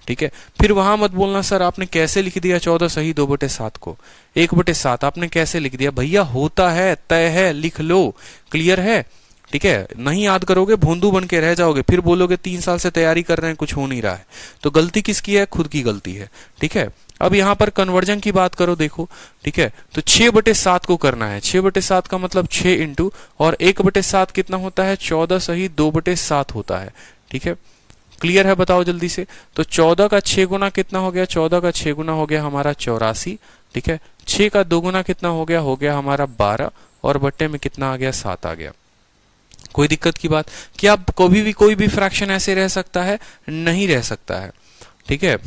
ठीक है, फिर वहां मत बोलना सर आपने कैसे लिख दिया 14 सही 2/7 को 1/7 आपने कैसे लिख दिया। भैया होता है, तय है, लिख लो। क्लियर है? ठीक है, नहीं याद करोगे भोंदू बन के रह जाओगे, फिर बोलोगे 3 साल से तैयारी कर रहे हैं कुछ हो नहीं रहा है। तो गलती किसकी है? खुद की गलती है। ठीक है, अब यहां पर कन्वर्जन की बात करो, देखो। ठीक है, तो 6/7 को करना है। 6/7 का मतलब 6 इंटू, और 1/7 कितना होता है? 14 सही 2/7 होता है। ठीक है, क्लियर है? बताओ जल्दी से। तो 14 का 6 गुना कितना हो गया? 14 का 6 गुना हो गया हमारा 84। ठीक है, 6 का 2 गुना कितना हो गया? हो गया हमारा 12, और बट्टे में कितना आ गया? 7 आ गया। कोई दिक्कत की बात? क्या कभी भी कोई भी फ्रैक्शन ऐसे रह सकता है? नहीं रह सकता है। ठीक है,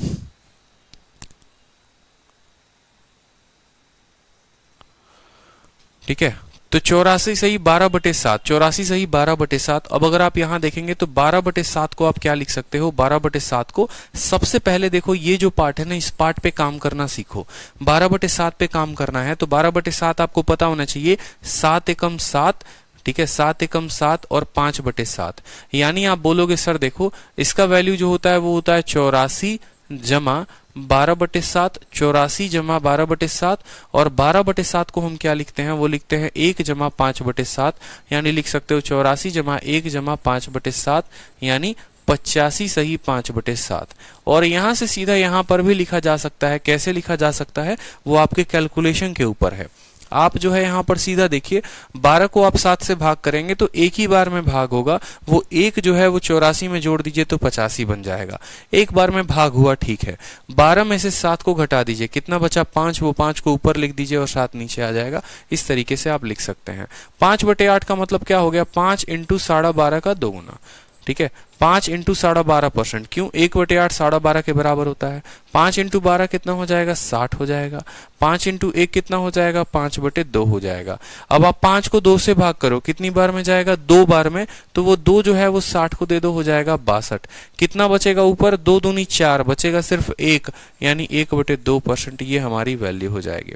ठीक है, तो 84 सही 12/7। 84 सही 12/7। अब अगर आप यहां देखेंगे तो 12/7 को आप क्या लिख सकते हो? 12/7 को सबसे पहले देखो, ये जो पार्ट है ना, इस पार्ट पे काम करना सीखो। 12/7 पे काम करना है तो 12/7 आपको पता होना चाहिए 7 एकम 7। ठीक है, 7 एकम 7 और 5/7। यानी आप बोलोगे सर देखो इसका वैल्यू जो होता है वो होता है 84 जमा 12/7। 84 जमा 12/7, और 12/7 को हम क्या लिखते हैं? वो लिखते हैं 1 जमा 5/7। यानी लिख सकते हो 84 जमा 1 जमा 5/7, यानी 85 सही 5/7। और यहां से सीधा यहां पर भी लिखा जा सकता है। कैसे लिखा जा सकता है वो आपके कैलकुलेशन के ऊपर है। आप जो है यहां पर सीधा देखिए, 12 को आप 7 से भाग करेंगे तो एक ही बार में भाग होगा। वो एक जो है वो 84 में जोड़ दीजिए तो 85 बन जाएगा। एक बार में भाग हुआ, ठीक है। 12 में से 7 को घटा दीजिए, कितना बचा? 5। वो 5 को ऊपर लिख दीजिए और 7 नीचे आ जाएगा। इस तरीके से आप लिख सकते हैं। 5/8 का मतलब क्या हो गया? 5 इंटू 12.5 का 2 गुना। ठीक है। 5 इंटू 12.5%, क्यों? 1/8 12.5 के बराबर होता है। 5 इंटू 12 कितना हो जाएगा? 60 हो जाएगा। 5 इंटू 1 कितना हो जाएगा? 5/2 हो जाएगा। अब आप 5 को 2 से भाग करो, कितनी बार में जाएगा? 2 बार में। तो वो 2 जो है वो 60 को दे दो, हो जाएगा 62। कितना बचेगा ऊपर? 2 दूनी 4, बचेगा सिर्फ 1, यानी 1/2%। ये हमारी वैल्यू हो जाएगी।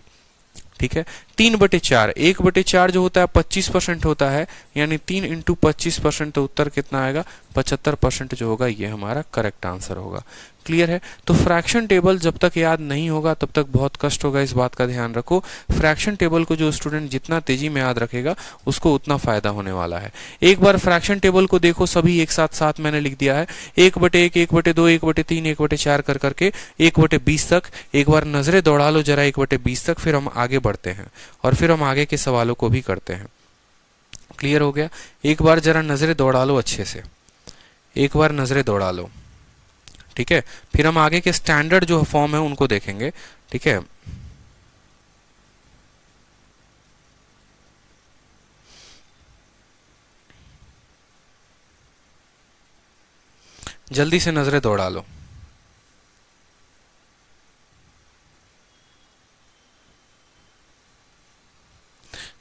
ठीक है। 3/4, 1/4 जो होता है 25% होता है, यानी 3 इंटू 25%, तो उत्तर कितना आएगा? 75% जो होगा ये हमारा करेक्ट आंसर होगा। क्लियर है? तो फ्रैक्शन टेबल जब तक याद नहीं होगा तब तक बहुत कष्ट होगा, इस बात का ध्यान रखो। फ्रैक्शन टेबल को जो स्टूडेंट जितना तेजी में याद रखेगा उसको उतना फायदा होने वाला है। एक बार फ्रैक्शन टेबल को देखो, सभी एक साथ साथ मैंने लिख दिया है, 1/1, 1/2, 1/3, 1/4 कर करके 1/20 तक। एक बार नजरें दौड़ा लो जरा 1/20 तक, फिर हम आगे बढ़ते हैं और फिर हम आगे के सवालों को भी करते हैं। क्लियर हो गया? एक बार जरा नजरें दौड़ा लो अच्छे से, एक बार नजरें दौड़ा लो। ठीक है। फिर हम आगे के स्टैंडर्ड जो फॉर्म है उनको देखेंगे। ठीक है। जल्दी से नजरें दौड़ा लो।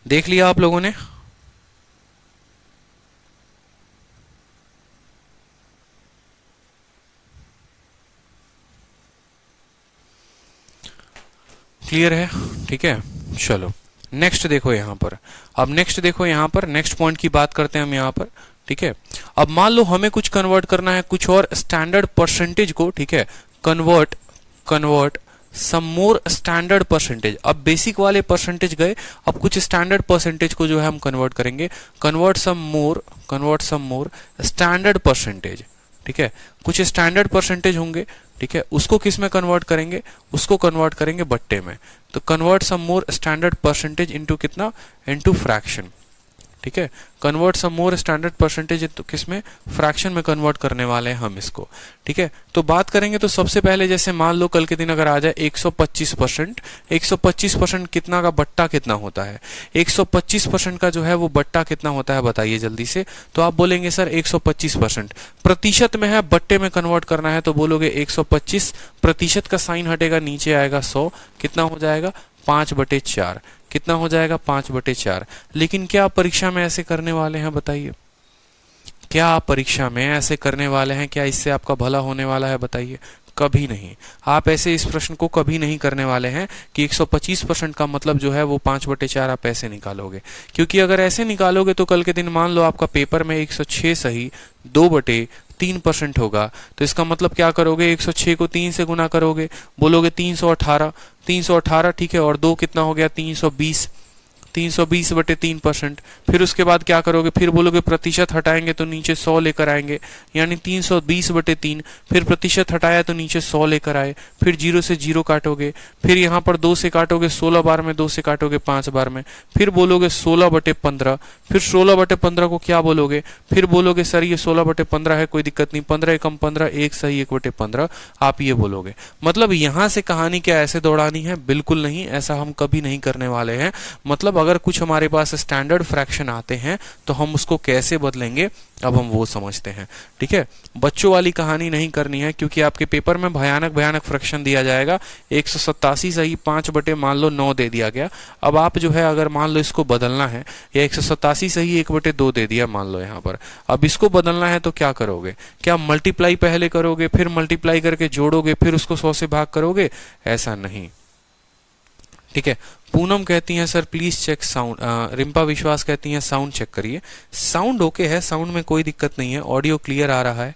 देख लिया आप लोगों ने? क्लियर है? ठीक है। चलो नेक्स्ट देखो यहां पर। अब नेक्स्ट देखो यहां पर, नेक्स्ट पॉइंट की बात करते हैं हम यहां पर। ठीक है। अब मान लो हमें कुछ कन्वर्ट करना है, कुछ और स्टैंडर्ड परसेंटेज को। ठीक है। कन्वर्ट सम मोर स्टैंडर्ड परसेंटेज। अब बेसिक वाले परसेंटेज गए, अब कुछ स्टैंडर्ड परसेंटेज को जो है हम कन्वर्ट करेंगे। कन्वर्ट सम मोर स्टैंडर्ड परसेंटेज। ठीक है। कुछ स्टैंडर्ड परसेंटेज होंगे। ठीक है। उसको किस में कन्वर्ट करेंगे? उसको कन्वर्ट करेंगे बट्टे में। तो कन्वर्ट सम मोर स्टैंडर्ड परसेंटेज इनटू कितना? Into fraction. ठीक है। कन्वर्ट सम मोर स्टैंडर्ड परसेंटेज तो किसमें? फ्रैक्शन में कन्वर्ट करने वाले हैं हम इसको। ठीक है। तो बात करेंगे तो सबसे पहले जैसे मान लो कल के दिन अगर आ जाए 125%, 125% कितना का बट्टा कितना होता है? 125% का जो है वो बट्टा कितना होता है बताइए जल्दी से। तो आप बोलेंगे सर 125%। प्रतिशत में है, बट्टे में कन्वर्ट करना है, तो बोलोगे 125, प्रतिशत का साइन हटेगा, नीचे आएगा 100, कितना हो जाएगा? 5/4। कितना हो जाएगा? 5/4। लेकिन क्या आप परीक्षा में ऐसे करने वाले हैं बताइए? क्या आप परीक्षा में ऐसे करने वाले हैं? क्या इससे आपका भला होने वाला है बताइए? कभी नहीं। आप ऐसे इस प्रश्न को कभी नहीं करने वाले हैं कि 125% का मतलब जो है वो 5/4 आप ऐसे निकालोगे। क्योंकि अगर ऐसे निकालोगे तो कल के दिन मान लो आपका पेपर में 106 सही 2/3% होगा, तो इसका मतलब क्या करोगे? 106 को 3 से गुना करोगे, बोलोगे 318। 318 ठीक है। और 2 कितना हो गया? 320। 320/3%। फिर उसके बाद क्या करोगे? फिर बोलोगे प्रतिशत हटाएंगे तो नीचे 100 लेकर आएंगे, यानी 320/3। फिर प्रतिशत हटाया तो नीचे 100 लेकर आए, फिर 0 से 0 काटोगे, फिर यहाँ पर 2 से काटोगे, 16 बार में 2 से काटोगे 5 बार में, फिर बोलोगे 16/15। फिर 16/15 को क्या बोलोगे? फिर बोलोगे सर ये 16/15 है, कोई दिक्कत नहीं, 15 एकम 15, 1 सही 1/15, आप ये बोलोगे। मतलब यहां से कहानी क्या ऐसे दौड़ानी है? बिल्कुल नहीं, ऐसा हम कभी नहीं करने वाले हैं। मतलब अगर कुछ हमारे पास स्टैंडर्ड फ्रैक्शन आते हैं तो हम उसको कैसे बदलेंगे, अब हम वो समझते हैं। ठीक है। बच्चों वाली कहानी नहीं करनी है, क्योंकि आपके पेपर में भयानक भयानक फ्रैक्शन दिया जाएगा। 187 सही 5 मान लो 9 दे दिया गया। अब आप जो है अगर मान लो इसको बदलना है, या 187 सही 1/2 दे दिया मान लो यहाँ पर, अब इसको बदलना है तो क्या करोगे? क्या मल्टीप्लाई पहले करोगे, फिर मल्टीप्लाई करके जोड़ोगे, फिर उसको 100 से भाग करोगे? ऐसा नहीं। ठीक है। पूनम कहती हैं sir please check sound. Rimpa विश्वास कहती हैं साउंड चेक करिए। साउंड ओके है, साउंड में कोई दिक्कत नहीं है, ऑडियो क्लियर आ रहा है।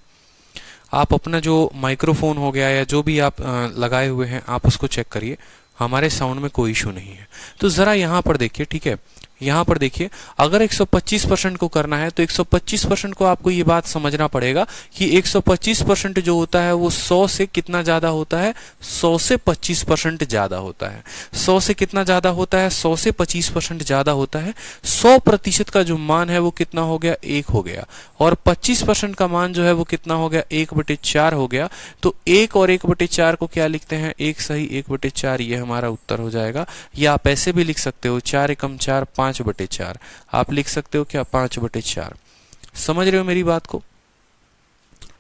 आप अपना जो माइक्रोफोन हो गया या जो भी आप लगाए हुए हैं आप उसको चेक करिए, हमारे साउंड में कोई इशू नहीं है। तो जरा यहाँ पर देखिए। ठीक है। यहाँ पर देखिए, अगर 125% को करना है तो 125% को आपको ये बात समझना पड़ेगा कि 125% जो होता है वो 100 से कितना ज्यादा होता है? 100 से 25% ज्यादा होता है। 100 से कितना ज्यादा होता है? 100 से 25% ज्यादा होता है। 100% का जो मान है वो कितना हो गया? 1 हो गया। और 25% का मान जो है वो कितना हो गया? 1/4 हो गया। तो 1 और 1/4 को क्या लिखते हैं? 1 सही 1/4, ये हमारा उत्तर हो जाएगा। या आप ऐसे भी लिख सकते हो 4 एकम 4 5/4, आप लिख सकते हो क्या? 5/4। समझ रहे हो मेरी बात को?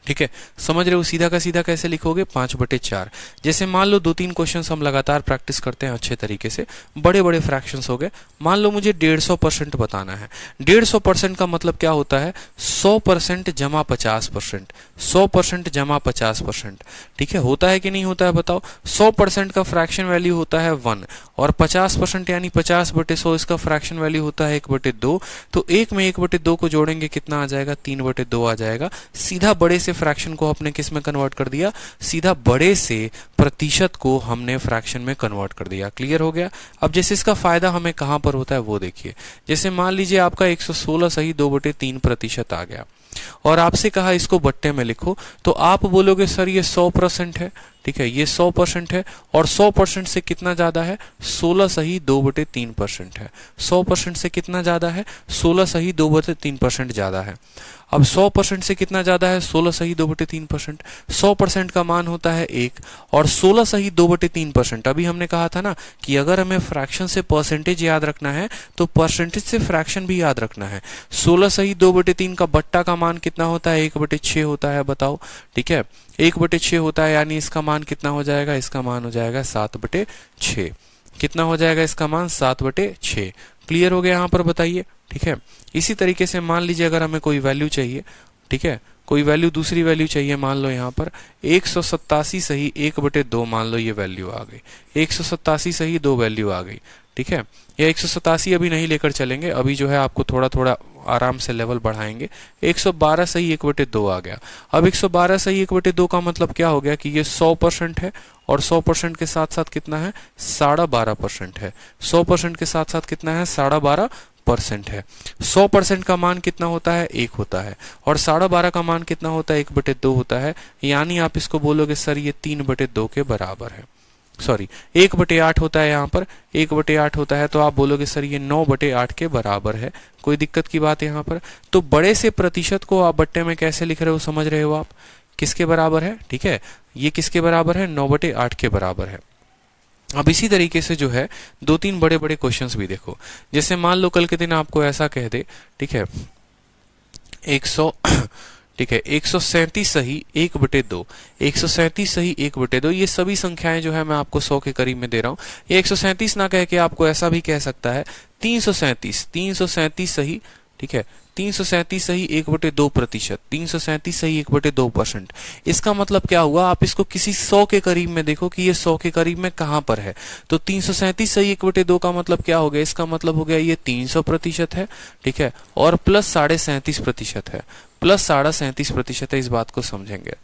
ठीक है, समझ रहे हो? सीधा का सीधा कैसे लिखोगे, 5/4। जैसे मान लो 2-3 क्वेश्चंस हम लगातार प्रैक्टिस करते हैं अच्छे तरीके से, बड़े बड़े फ्रैक्शंस हो गए। मान लो मुझे 150% बताना है। 150% का मतलब क्या होता है, 100% जमा 50%, 100% जमा 50%। ठीक है, होता है कि नहीं होता है बताओ? 100% का फ्रैक्शन वैल्यू होता है 1 और 50% यानी 50/100 इसका फ्रैक्शन वैल्यू होता है 1/2। तो 1 में 1/2 को जोड़ेंगे कितना आ जाएगा, 3/2 आ जाएगा। सीधा बड़े से फ्रैक्शन को आपने किस में कन्वर्ट कर दिया, सीधा बड़े से प्रतिशत को हमने फ्रैक्शन में कन्वर्ट कर दिया। क्लियर हो गया? अब जैसे इसका फायदा हमें कहां पर होता है वो देखिए। जैसे मान लीजिए आपका 116 सही 2/3% आ गया और आपसे कहा इसको बट्टे में लिखो, तो आप बोलोगे सर ये 100% है। ठीक है, ये 100% है और 100% से कितना ज्यादा है, 16 सही 2/3% है। 100% से कितना ज्यादा है, 16 सही 2/3% ज्यादा है। अब 100% से कितना ज्यादा है, 16 सही 2/3%। 100% का मान होता है 1 और 16 सही 2/3%। अभी हमने कहा था ना कि अगर हमें फ्रैक्शन से परसेंटेज याद रखना है तो परसेंटेज से फ्रैक्शन भी याद रखना है। 16 सही 2/3 का बट्टा का मान कितना होता है, 1/6 होता है। बताओ, ठीक है, 1/6 होता है, यानी इसका मान कितना हो जाएगा, इसका मान हो जाएगा 7/6। कितना हो जाएगा इसका मान, 7/6। क्लियर हो गया यहाँ पर, बताइए। ठीक है, इसी तरीके से मान लीजिए अगर हमें कोई वैल्यू चाहिए, ठीक है, कोई वैल्यू, दूसरी वैल्यू चाहिए, मान लो यहाँ पर 187 सही 1/2, मान लो ये वैल्यू आ गई। 187 सही 2 वैल्यू आ गई। ठीक है, या 187 अभी नहीं लेकर चलेंगे, अभी जो है आपको थोड़ा थोड़ा आराम से लेवल बढ़ाएंगे। 112 सही 1/2 आ गया। अब 112 सही 1/2 का मतलब क्या हो गया कि ये 100% है और 100% के साथ साथ कितना है, 12.5% है। 100% के साथ साथ कितना है, 12.5% है। 100% का मान कितना होता है, 1 होता है और 12.5 का मान कितना होता है, 1/2 होता है। यानी आप इसको बोलोगे सर ये 3/2 के बराबर है। सॉरी, 1/8 होता है, यहाँ पर 1/8 होता है, तो आप बोलोगे सर ये 9/8 के बराबर है। कोई दिक्कत की बात है यहाँ पर? तो बड़े से प्रतिशत को आप बट्टे में कैसे लिख रहे हो, समझ रहे हो आप? किसके बराबर है? ठीक है, ये किसके बराबर है, 9/8 के बराबर है। अब इसी तरीके से जो है 2-3 बड़े बड़े क्वेश्चंस भी देखो। जैसे मान लो कल के दिन आपको ऐसा कह दे, ठीक है, 137 सही 1/2, 137 सही 1/2, ये सभी संख्याएं जो है मैं आपको 100 के करीब में दे रहा हूं। ये 137 ना कह के आपको ऐसा भी कह सकता है 337 सही, ठीक है, 337 सही 1/2%, 337 सही 1/2%। इसका मतलब क्या हुआ, आप इसको किसी 100 के करीब में देखो कि ये 100 के करीब में कहां पर है। तो 337 सही 1/2 का मतलब क्या हो गया, इसका मतलब हो गया ये 300% है। ठीक है, और प्लस 37.5% है, प्लस 37.5% है। इस बात को समझेंगे,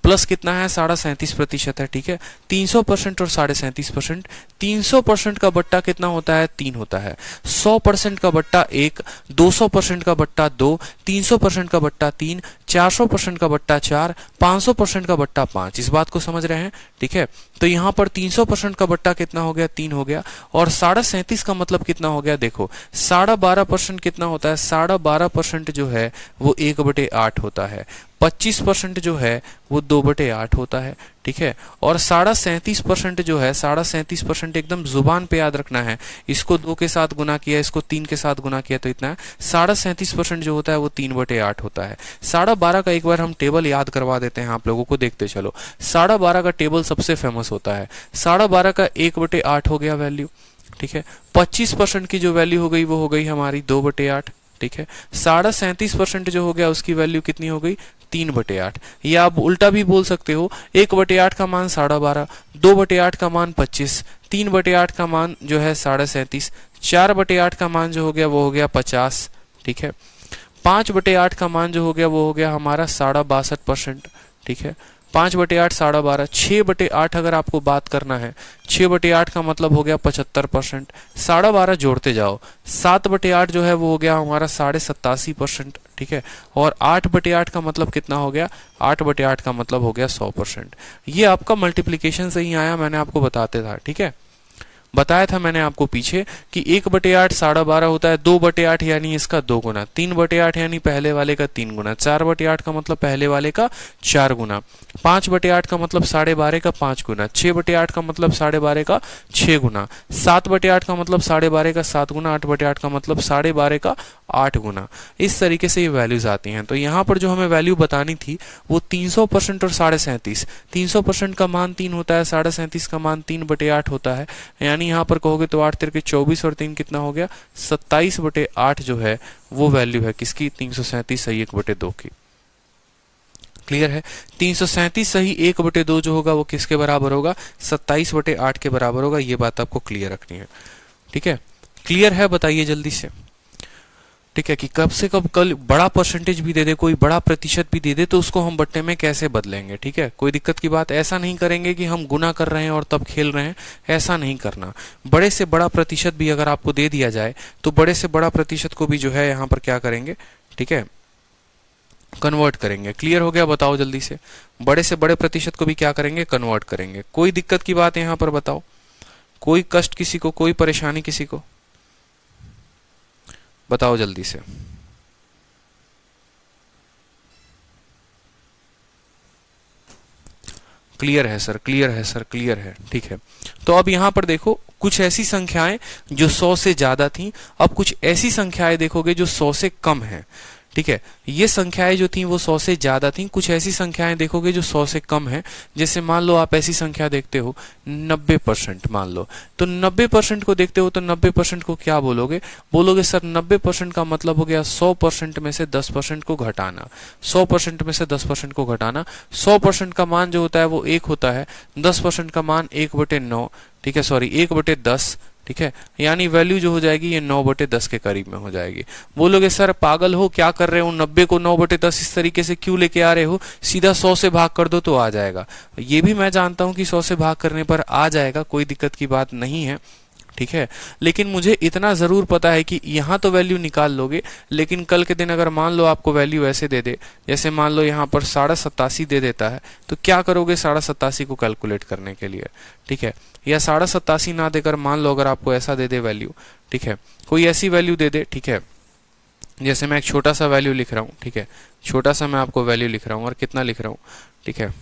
प्लस कितना है, 37.5% है। ठीक है, 300% और 37%। 300% का बट्टा कितना होता है, 3 होता है। 100% का बट्टा 1, 200% का बट्टा 2, 300% का बट्टा 3, 400% का बट्टा 4, 500% का बट्टा 5। इस बात को समझ रहे हैं? ठीक है, तो यहाँ पर 300% का बट्टा कितना हो गया, 3 हो गया। और 37.5 का मतलब कितना हो गया, देखो 12.5% कितना होता है, 12.5% जो है वो 1/8 होता है। 25% जो है वो 2/8 होता है। ठीक है, और 37.5% जो है, 37.5% एकदम जुबान पे याद रखना है। इसको 2 के साथ गुना किया, इसको 3 के साथ गुना किया तो इतना है। 37.5% जो होता है वो 3/8 होता है। 12.5 का एक बार हम टेबल याद करवा देते हैं आप लोगों को, देखते चलो। 12.5 का टेबल सबसे फेमस होता है। 12.5 का 1/8 हो गया वैल्यू। ठीक है, 25% की जो वैल्यू हो गई वो हो गई हमारी 2/8। ठीक है, 37.5% जो हो गया उसकी वैल्यू कितनी हो गई, 3/8। या आप उल्टा भी बोल सकते हो, 1/8 का मान 12.5, 2/8 का मान 25, 3/8 का मान जो है 37.5, 4/8 का मान जो हो गया वो हो गया 50। ठीक है, 5/8 का मान जो हो गया वो हो गया हमारा 62.5%। ठीक है, 5/8 12.5, 6/8 अगर आपको बात करना है, 6/8 का मतलब हो गया 75%। 12.5 जोड़ते जाओ, 7/8 जो है वो हो गया हमारा 87.5%। ठीक है, और 8/8 का मतलब कितना हो गया, 8/8 का मतलब हो गया 100%। ये आपका मल्टीप्लीकेशन से ही आया, मैंने आपको बताते था। ठीक है, बताया था मैंने आपको पीछे कि 1/8 12.5 होता है, 2/8 यानी इसका 2 गुना, 3/8 यानी पहले वाले का 3 गुना, 4/8 का मतलब पहले वाले का 4 गुना, 5/8 का मतलब 12.5 का 5 गुना, 6/8 का मतलब 12.5 का 6 गुना, 7/8 का मतलब 12.5 का 7 गुना, 8/8 का मतलब 12.5 का 8 गुना। इस तरीके से ये वैल्यूज आती हैं। तो यहाँ पर जो हमें वैल्यू बतानी थी वो 300% और 37.5। 300% का मान 3 होता है, 37.5 का मान 3/8 होता है, यानी यहाँ पर कहोगे तो 8 तिरके 24 और 3 कितना हो गया 27/8 जो है वो वैल्यू है किसकी 337 सही 1/2 की। क्लियर है। 337 सही 1/2 जो होगा वो किसके बराबर होगा 27/8 के बराबर होगा। ये बात आपको क्लियर रखनी है। ठीक है, क्लियर है, बताइए जल्दी से। ठीक है कि कब से कब कल बड़ा परसेंटेज भी दे दे, कोई बड़ा प्रतिशत भी दे दे तो उसको हम बट्टे में कैसे बदलेंगे। ठीक है, कोई दिक्कत की बात, ऐसा नहीं करेंगे कि हम गुना कर रहे हैं और तब खेल रहे हैं, ऐसा नहीं करना। बड़े से बड़ा प्रतिशत भी अगर आपको दे दिया जाए तो बड़े से बड़ा प्रतिशत को भी जो है यहाँ पर क्या करेंगे, ठीक है, कन्वर्ट करेंगे। क्लियर हो गया, बताओ जल्दी से। बड़े से बड़े प्रतिशत को भी क्या करेंगे, कन्वर्ट करेंगे। कोई दिक्कत की बात यहाँ पर बताओ, कोई कष्ट किसी को, कोई परेशानी किसी को, बताओ जल्दी से। क्लियर है सर, क्लियर है सर, क्लियर है। ठीक है, तो अब यहां पर देखो कुछ ऐसी संख्याएं जो 100 से ज्यादा थी, अब कुछ ऐसी संख्याएं देखोगे जो 100 से कम है। ठीक है, ये संख्याएं जो थी वो 100 से ज्यादा थी, कुछ ऐसी संख्याएं देखोगे जो 100 से कम है। जैसे मान लो आप ऐसी संख्या देखते हो 90%, मान लो तो 90% को देखते हो तो 90% को क्या बोलोगे, बोलोगे सर 90% का मतलब हो गया 100% में से 10% को घटाना। 100% में से 10% को घटाना, 100% का मान जो होता है वो 1 होता है, 10% का मान 1/9, ठीक है, सॉरी 1/10, ठीक है, यानी वैल्यू जो हो जाएगी ये 9/10 के करीब में हो जाएगी। बोलोगे सर पागल हो, क्या कर रहे हो, 90 को 9/10 इस तरीके से क्यों लेके आ रहे हो, सीधा 100 से भाग कर दो तो आ जाएगा। ये भी मैं जानता हूं कि 100 से भाग करने पर आ जाएगा, कोई दिक्कत की बात नहीं है। ठीक है, लेकिन मुझे इतना जरूर पता है कि यहाँ तो वैल्यू निकाल लोगे, लेकिन कल के दिन अगर मान लो आपको वैल्यू ऐसे दे दे, जैसे मान लो यहाँ पर 87.5 दे देता है, तो क्या करोगे 87.5 को कैलकुलेट करने के लिए। ठीक है, या 87.5 ना देकर मान लो अगर आपको ऐसा दे दे वैल्यू, ठीक है, कोई ऐसी वैल्यू दे दे, ठीक है, जैसे मैं एक छोटा सा वैल्यू लिख रहा हूँ, ठीक है, छोटा सा मैं आपको वैल्यू लिख रहा हूँ, और कितना लिख रहा हूँ, ठीक है,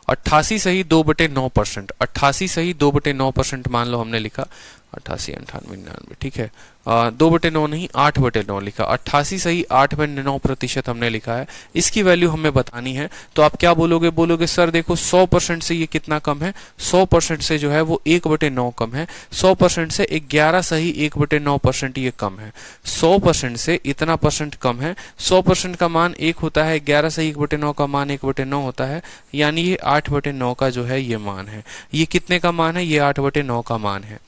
88 सही 2/9%, 88 सही 2/9% मान लो हमने लिखा, 88 98 99, ठीक है, 2/9 नहीं 8/9 लिखा, 88 सही 8/9% हमने लिखा है। इसकी वैल्यू हमें बतानी है, तो आप क्या बोलोगे, बोलोगे सर देखो 100% से ये कितना कम है, 100% से जो है वो 1/9 कम है, 100% से 11 सही 1/9% ये कम है, 100% से इतना परसेंट कम है। 100% का मान 1 होता है, 11 सही 1/9 का मान 1/9 होता है, यानी ये 8/9 का जो है ये मान है। ये कितने का मान है, ये 8/9 का मान है।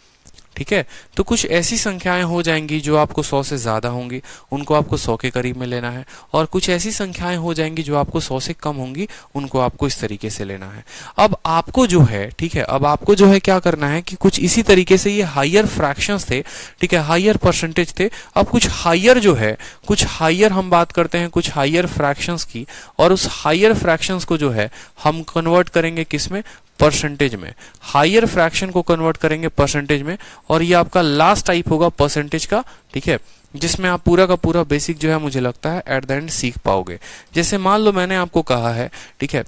ठीक है, तो कुछ ऐसी संख्याएं हो जाएंगी जो आपको 100 से ज्यादा होंगी, उनको आपको 100 के करीब में लेना है, और कुछ ऐसी संख्याएं हो जाएंगी जो आपको 100 से कम होंगी, उनको आपको इस तरीके से लेना है। अब आपको जो है, ठीक है, अब आपको जो है क्या करना है कि कुछ इसी तरीके से, ये हायर फ्रैक्शंस थे, ठीक है, हायर परसेंटेज थे, अब कुछ हायर जो है, कुछ हायर हम बात करते हैं कुछ हायर फ्रैक्शंस की, और उस हायर फ्रैक्शंस को जो है हम कन्वर्ट करेंगे किसमें, परसेंटेज में। हायर फ्रैक्शन को कन्वर्ट करेंगे परसेंटेज में, और ये आपका लास्ट टाइप होगा परसेंटेज का, ठीक है, जिसमें आप पूरा का पूरा बेसिक जो है मुझे लगता है एट द एंड सीख पाओगे। जैसे मान लो मैंने आपको कहा है, ठीक है,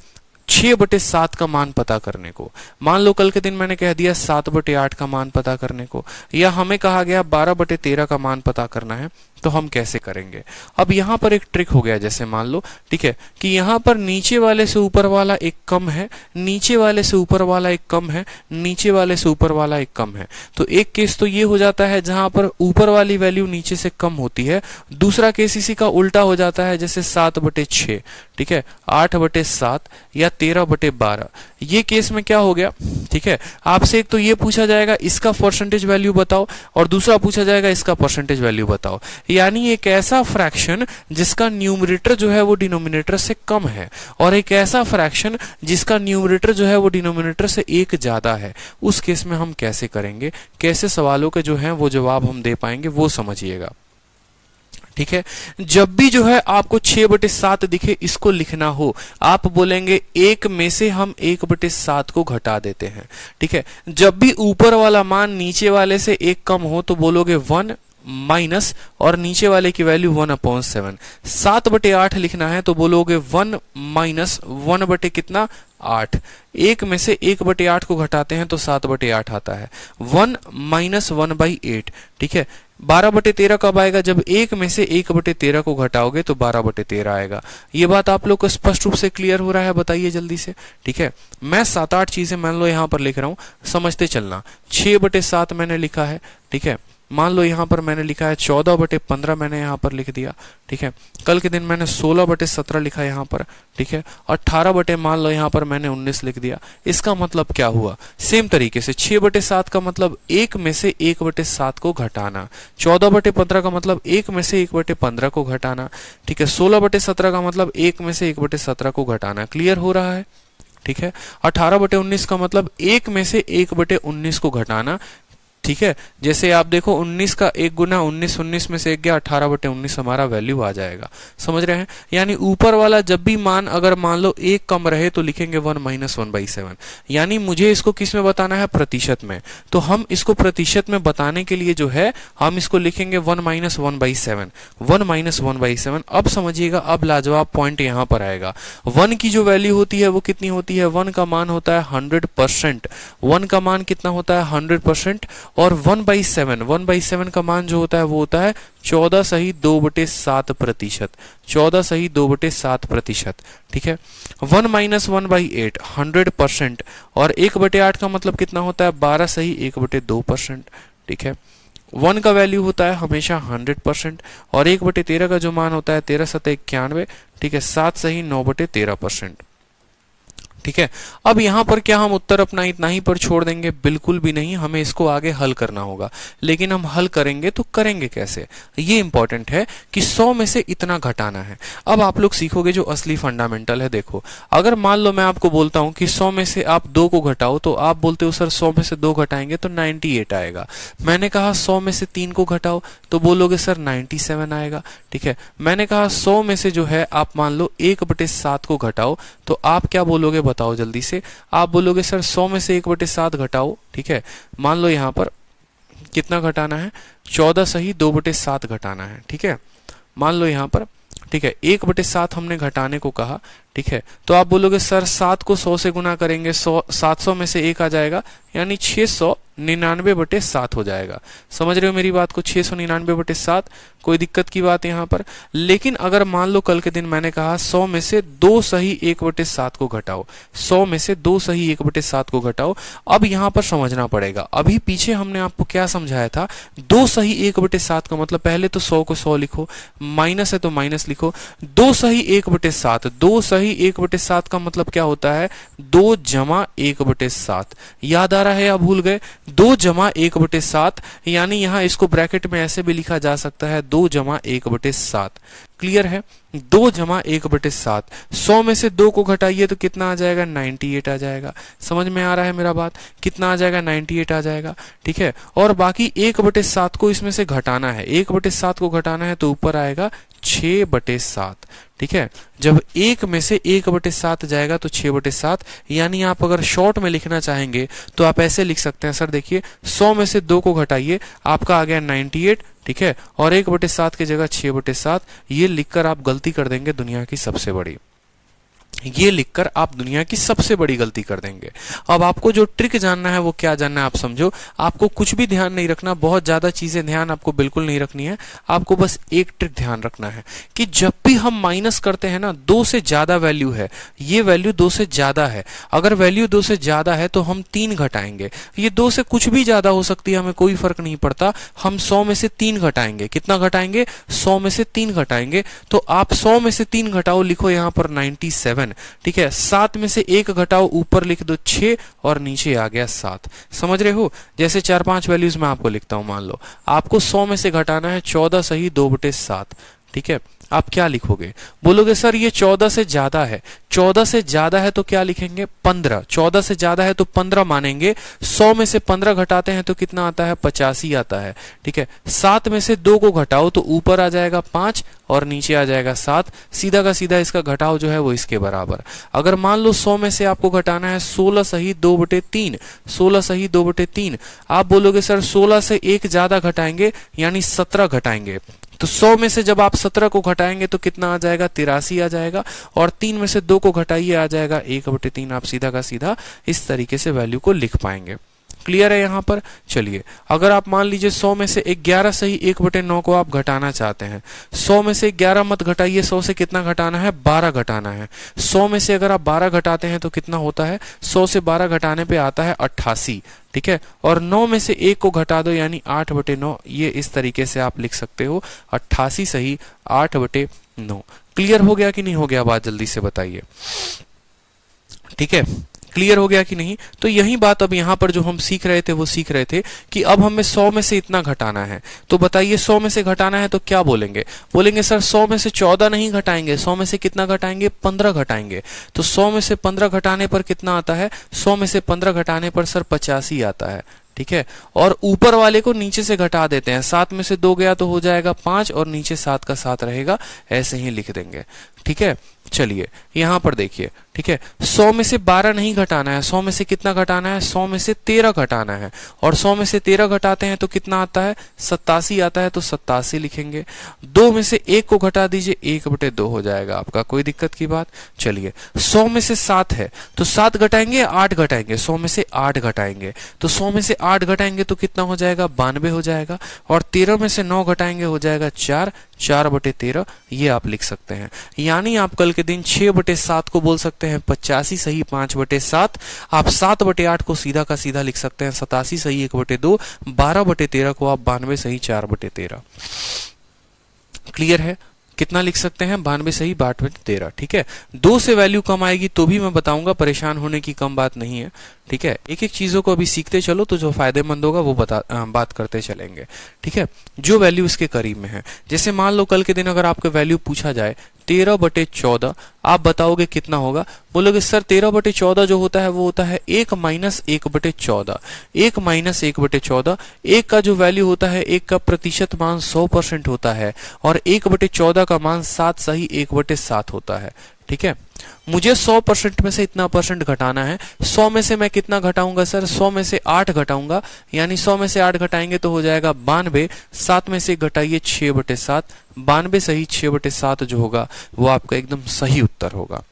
6/7 का मान पता करने को, मान लो कल के दिन मैंने कह दिया 7/8 का मान पता करने को, या हमें कहा गया 12/13 का मान पता करना है, तो हम कैसे करेंगे। अब यहाँ पर एक ट्रिक हो गया, जैसे मान लो, ठीक है, कि यहाँ पर नीचे वाले से ऊपर वाला एक कम है, नीचे वाले से ऊपर वाला एक कम है, नीचे वाले से ऊपर वाला एक कम है। तो एक केस तो ये हो जाता है जहां पर ऊपर वाली वैल्यू नीचे से कम होती है, दूसरा केस इसी का उल्टा हो जाता है, जैसे 7/6, ठीक है, 8/7 या 13/12। ये केस में क्या हो गया, ठीक है, आपसे एक तो ये पूछा जाएगा इसका परसेंटेज वैल्यू बताओ, और दूसरा पूछा जाएगा इसका परसेंटेज वैल्यू बताओ। यानी एक ऐसा फ्रैक्शन जिसका न्यूमरेटर जो है वो डिनोमिनेटर से कम है, और एक ऐसा फ्रैक्शन जिसका न्यूमरेटर जो है वो डिनोमिनेटर से 1 ज्यादा है। उस केस में हम कैसे करेंगे, कैसे सवालों के जो हैं वो जवाब हम दे पाएंगे, वो समझिएगा। ठीक है। जब भी जो है आपको 6/7 दिखे, इसको लिखना हो, आप बोलेंगे 1 में से हम 1/7 को घटा देते हैं। ठीक है। जब भी ऊपर वाला मान नीचे वाले से 1 कम हो तो बोलोगे 1 माइनस और नीचे वाले की वैल्यू 1/7। 7/8 लिखना है तो बोलोगे 1 माइनस 1 बटे कितना 8। 1 में से 1/8 को घटाते हैं तो 7/8 आता है। 1 माइनस 1/8। ठीक है। 12/13 कब आएगा? जब 1 में से 1/13 को घटाओगे तो 12/13 आएगा। ये बात आप लोग को स्पष्ट रूप से क्लियर हो रहा है? बताइए जल्दी से। ठीक है। मैं 7-8 चीजें मान लो यहां पर लिख रहा हूं, समझते चलना। 6/7 मैंने लिखा है। ठीक है। मान लो यहां पर मैंने लिखा है 14/15 मैंने यहां पर लिख दिया। ठीक है। कल के दिन मैंने 16/17 लिखा यहां पर। ठीक है। 18 मान लो यहां पर मैंने 19 लिख दिया। इसका मतलब क्या हुआ? सेम तरीके से 6/7 का मतलब 1 में से 1/7 को घटाना। 14/15 का मतलब 1 में से 1/15 को घटाना। ठीक है। 16/17 का मतलब 1 में से 1/17 को घटाना। क्लियर हो रहा है? ठीक है। 18/19 का मतलब 1 में से 1/19 को घटाना। ठीक है। जैसे आप देखो 19 का 1 गुना 19, 19 में से 1 गया, 18/19 हमारा वैल्यू आ जाएगा। समझ रहे हैं? यानी ऊपर वाला जब भी मान अगर मान लो 1 कम रहे तो लिखेंगे 1 माइनस 1/7। यानी मुझे इसको किस में बताना है? प्रतिशत में। तो हम इसको प्रतिशत में बताने के लिए जो है हम इसको लिखेंगे 1 माइनस 1/7। 1 माइनस 1/7। अब समझिएगा, अब लाजवाब पॉइंट यहां पर आएगा। 1 की जो वैल्यू होती है वो कितनी होती है? 1 का मान होता है 100%। 1 का मान कितना होता है? 100%। और 1/7 का मान जो होता है वो होता है 14.2/7%। 14.2/7%। ठीक है। 1 माइनस 1/8 100%। और 1/8 का मतलब कितना होता है? 12.1/2%। ठीक है। 1 का वैल्यू होता है हमेशा 100%। और 1/13 का जो मान होता है 13×7=91। ठीक है। 7.9/13%। ठीक है। अब यहां पर क्या हम उत्तर अपना इतना ही पर छोड़ देंगे? बिल्कुल भी नहीं, हमें इसको आगे हल करना होगा। लेकिन हम हल करेंगे तो करेंगे कैसे, ये इंपॉर्टेंट है कि 100 में से इतना घटाना है। अब आप लोग सीखोगे जो असली फंडामेंटल है। देखो, अगर मान लो मैं आपको बोलता हूं कि 100 में से आप 2 को घटाओ तो आप बोलते हो सर 100 में से 2 घटाएंगे तो 98 आएगा। मैंने कहा 100 में से 3 को घटाओ तो बोलोगे सर 97 आएगा। ठीक है। मैंने कहा 100 में से जो है आप मान लो 1/7 को घटाओ तो आप क्या बोलोगे? बताओ जल्दी से। आप बोलोगे सर 100 में से 1/7 घटाओ। ठीक है। मान लो यहां पर कितना घटाना है? 14.2/7 घटाना है। ठीक है। मान लो यहां पर, ठीक है, 1/7 हमने घटाने को कहा। ठीक है। तो आप बोलोगे सर 7 को 100 से गुना करेंगे, 700 में से 1 आ जाएगा, यानी 699/7 हो जाएगा। समझ रहे हो मेरी बात को? 699/7। कोई दिक्कत की बात यहां पर? लेकिन अगर मान लो कल के दिन मैंने कहा 100 में से 2 सही 1/7 को घटाओ, 100 में से 2 सही 1/7 को घटाओ। अब यहां पर समझना पड़ेगा, अभी पीछे हमने आपको क्या समझाया था? 2 सही 1/7 का मतलब पहले तो 100 को 100 लिखो, माइनस है तो माइनस लिखो। 2 सही 1/7, 2 सही 1/7 का मतलब क्या होता है? 2 जमा 1/7। याद आ रहा है या भूल गए? 2 जमा 1/7, यानी यहां इसको ब्रैकेट में ऐसे भी लिखा जा सकता है 2 जमा 1/7। क्लियर है? 2 जमा 1/7। 100 में से 2 को घटाइए तो कितना आ जाएगा? 98 आ जाएगा। समझ में आ रहा है मेरा बात? कितना आ जाएगा? 98 आ जाएगा। ठीक है। और बाकी 1/7 को इसमें से घटाना है। 1/7 को घटाना है तो ऊपर आएगा 6/7। ठीक है। जब 1 में से 1/7 जाएगा तो 6/7। यानी आप अगर शॉर्ट में लिखना चाहेंगे तो आप ऐसे लिख सकते हैं, सर देखिए 100 में से 2 को घटाइए, आपका आ गया 98। ठीक है। और 1/7 की जगह 6/7। ये लिखकर आप गलती कर देंगे दुनिया की सबसे बड़ी। ये लिखकर आप दुनिया की सबसे बड़ी गलती कर देंगे। अब आपको जो ट्रिक जानना है वो क्या जानना है आप समझो। आपको कुछ भी ध्यान नहीं रखना, बहुत ज्यादा चीजें ध्यान आपको बिल्कुल नहीं रखनी है। आपको बस एक ट्रिक ध्यान रखना है कि जब भी हम माइनस करते हैं ना, 2 से ज्यादा वैल्यू है, ये वैल्यू 2 से ज्यादा है, अगर वैल्यू 2 से ज्यादा है तो हम 3 घटाएंगे। ये 2 से कुछ भी ज्यादा हो सकती है, हमें कोई फर्क नहीं पड़ता। हम 100 में से 3 घटाएंगे। कितना घटाएंगे? 100 में से 3 घटाएंगे। तो आप 100 में से 3 घटाओ, लिखो यहां पर 97। ठीक है। 7 में से 1 घटाओ, ऊपर लिख दो 6 और नीचे आ गया 7। समझ रहे हो? जैसे 4-5 वैल्यूज मैं आपको लिखता हूं। मान लो आपको 100 में से घटाना है 14.2/7। ठीक है, आप क्या लिखोगे? बोलोगे सर ये 14 से ज्यादा है। 14 से ज्यादा है तो क्या लिखेंगे? 15। 14 से ज्यादा है तो 15 मानेंगे। 100 में से 15 घटाते हैं तो कितना आता है? 85 आता है। ठीक है, 7 में से 2 को घटाओ तो ऊपर आ जाएगा 5 और नीचे आ जाएगा 7। सीधा का सीधा इसका घटाव जो है वो इसके बराबर। अगर मान लो 100 में से आपको घटाना है 16 सही 2/3, 16 सही 2/3, आप बोलोगे सर 16 से 1 ज्यादा घटाएंगे यानी 17 घटाएंगे। तो 100 में से जब आप 17 को घटाएंगे तो कितना आ जाएगा? 83 आ जाएगा। और 3 में से 2 को घटाइए, आ जाएगा 1/3। आप सीधा का सीधा इस तरीके से वैल्यू को लिख पाएंगे। क्लियर है यहाँ पर? चलिए, अगर आप मान लीजिए 100 में से 11 सही 1/9 को आप घटाना चाहते हैं। 100 में से 11 मत घटाइए, 100 से कितना घटाना है? 12 घटाना है। 100 में से अगर आप 12 घटाते हैं तो कितना होता है? 100 से 12 घटाने पे आता है 88। ठीक है, और 9 में से 1 को घटा दो यानी 8/9। ये इस तरीके से आप लिख सकते हो 88 सही 8/9। क्लियर हो गया कि नहीं हो गया? बात जल्दी से बताइए। ठीक है, क्लियर हो गया कि नहीं? तो यही बात अब यहाँ पर जो हम सीख रहे थे वो सीख रहे थे कि अब हमें 100 में से इतना घटाना है। तो बताइए 100 में से घटाना है तो क्या बोलेंगे? बोलेंगे सर 100 में से 14 नहीं घटाएंगे, 100 में से कितना घटाएंगे? 15 घटाएंगे। तो 100 में से 15 घटाने पर कितना आता है? 100 में से 15 घटाने पर सर 85 आता है। ठीक है, और ऊपर वाले को नीचे से घटा देते हैं। 7 में से 2 गया तो हो जाएगा 5 और नीचे 7 का 7 रहेगा। ऐसे ही लिख देंगे। ठीक है, चलिए यहां पर देखिए। ठीक है, 100 में से 12 नहीं घटाना है, 100 में से कितना घटाना है? 100 में से 13 घटाना है। और 100 में से 13 घटाते हैं तो कितना आता है? 87 आता है। तो 87 लिखेंगे। 2 में से 1 को घटा दीजिए, 1/2 हो जाएगा आपका। कोई दिक्कत की बात? चलिए, 100 में से 7 है तो 7 घटाएंगे 8 घटाएंगे, 100 में से 8 घटाएंगे। तो 100 में से 8 घटाएंगे तो कितना हो जाएगा? 92 हो जाएगा। और 13 में से 9 घटाएंगे हो जाएगा 4, 4/13। ये आप लिख सकते हैं। यानी आप कल के दिन 6/7 को बोल सकते हैं 85 सही 5/7। आप 7/8 को सीधा का सीधा लिख सकते हैं 87 सही 1/2। 12/13 को आप 92 सही 4/13। क्लियर है? कितना लिख सकते हैं? 92 सही 12/13। ठीक है, 2 से वैल्यू कम आएगी तो भी मैं बताऊंगा, परेशान होने की कम बात नहीं है। ठीक है, एक एक चीजों को अभी सीखते चलो तो जो फायदेमंद होगा वो बात करते चलेंगे। ठीक है, जो वैल्यू इसके करीब में है, जैसे मान लो कल के दिन अगर आपका वैल्यू पूछा जाए 13/14, आप बताओगे कितना होगा? बोलोगे सर 13/14 जो होता है वो होता है 1 माइनस 1/14। 1 माइनस 1/14, 1 का जो वैल्यू होता है 1 का प्रतिशत मान 100% होता है और 1/14 का मान 7 सही 1/7 होता है। ठीक है, मुझे 100% में से इतना परसेंट घटाना है। 100 में से मैं कितना घटाऊंगा सर? 100 में से 8 घटाऊंगा, यानी 100 में से 8 घटाएंगे तो हो जाएगा 92। 7 में से घटाइए 6/7, 92 सही 6/7 जो होगा वो आपका एकदम सही उत्तर होगा।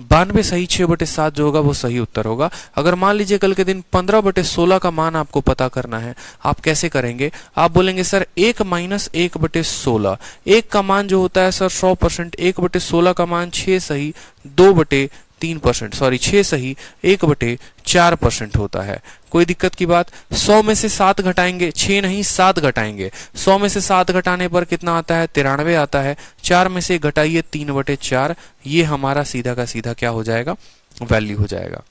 92 सही 6/7 जो होगा वो सही उत्तर होगा। अगर मान लीजिए कल के दिन 15/16 का मान आपको पता करना है, आप कैसे करेंगे? आप बोलेंगे सर 1 माइनस 1/16। 1 का मान जो होता है सर 100%, 1/16 का मान 6 सही 2/3%, सॉरी 6 सही 1/4% होता है। कोई दिक्कत की बात? 100 में से 7 घटाएंगे, 6 नहीं 7 घटाएंगे। 100 में से 7 घटाने पर कितना आता है? 93 आता है। 4 में से घटाइए 3/4। ये हमारा सीधा का सीधा क्या हो जाएगा? वैल्यू हो जाएगा।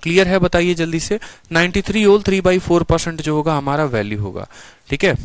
क्लियर है? बताइए जल्दी से। 93 होल 3/4% जो होगा हमारा वैल्यू होगा। ठीक है,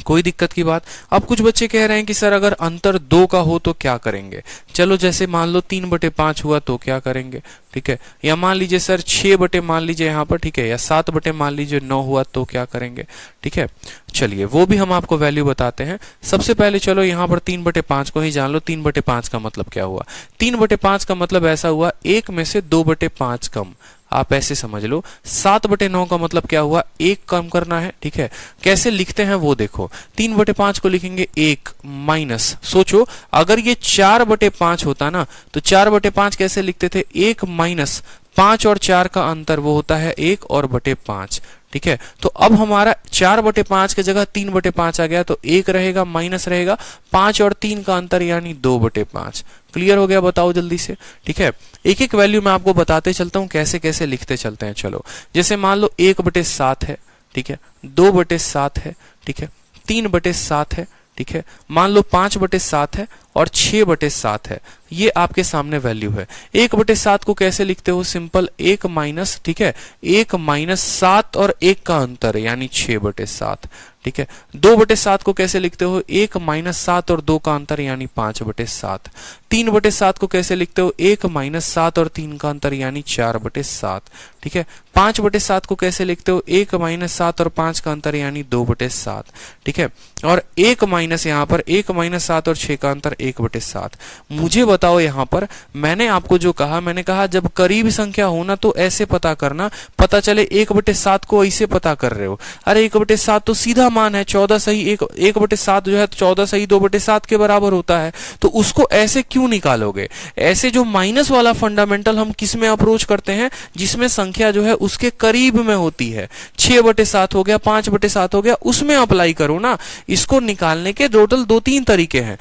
कोई दिक्कत की बात? अब कुछ बच्चे कह रहे हैं कि सर अगर अंतर 2 का हो तो क्या करेंगे? चलो जैसे मान लो 3/5 हुआ तो क्या करेंगे? ठीक है, या मान लीजिए सर 6 मान लीजिए यहाँ पर, ठीक है, या 7 मान लीजिए 9 हुआ तो क्या करेंगे? ठीक है, चलिए वो भी हम आपको वैल्यू बताते हैं। सबसे पहले चलो यहाँ पर 3/5 को ही जान लो। 3/5 का मतलब क्या हुआ? 3/5 का मतलब ऐसा हुआ 1 में से 2/5 कम। आप ऐसे समझ लो। 7/9 का मतलब क्या हुआ? 1 कम करना है। ठीक है, कैसे लिखते हैं वो देखो। 3/5 को लिखेंगे 1 माइनस, सोचो अगर ये 4/5 होता ना तो 4/5 कैसे लिखते थे? 1 माइनस 5 और 4 का अंतर वो होता है 1 और बटे 5। ठीक है, तो अब हमारा 4/5 की जगह 3/5 आ गया तो 1 रहेगा माइनस रहेगा 5 और 3 का अंतर यानी 2/5। क्लियर हो गया? बताओ जल्दी से। ठीक है, एक एक वैल्यू मैं आपको बताते चलता हूं कैसे कैसे लिखते चलते हैं। चलो जैसे मान लो 1/7 है, ठीक है, 2/7 है, ठीक है, 3/7 है, ठीक है, मान लो 5/7 है और 6/7 है। ये आपके सामने वैल्यू है। 1/7 को कैसे लिखते हो? सिंपल 1 माइनस, ठीक है, 1 माइनस 7 और 1 का अंतर यानी 6/7, ठीक है। 2/7 को कैसे लिखते हो? 1 माइनस 7 और 2 का अंतर यानी 5/7। 3/7 को कैसे लिखते हो? 1 माइनस 7 और 3 का अंतर यानी 4/7, ठीक है। 5/7 को कैसे लिखते हो? 1 माइनस 7 और 5 का अंतर यानी 2/7, ठीक है। और 1 माइनस, यहाँ पर 1 माइनस 7 और 6 का अंतर 1/7। मुझे बताओ, यहाँ पर मैंने आपको जो कहा, मैंने कहा जब करीब संख्या हो ना तो ऐसे पता करना, पता चले 1/7 को ऐसे पता कर रहे हो। अरे 1/7 तो सीधा मान है, 14 सही 1/7 जो है 14 सही 2/7 के बराबर होता है, तो उसको ऐसे क्यों निकालोगे? ऐसे जो माइनस वाला फंडामेंटल हम किस में अप्रोच करते हैं? जिसमें संख्या जो है उसके करीब में होती है। 6/7 हो गया, 5/7 हो गया, उसमें अप्लाई करो ना। इसको निकालने के टोटल 2-3 तरीके हैं।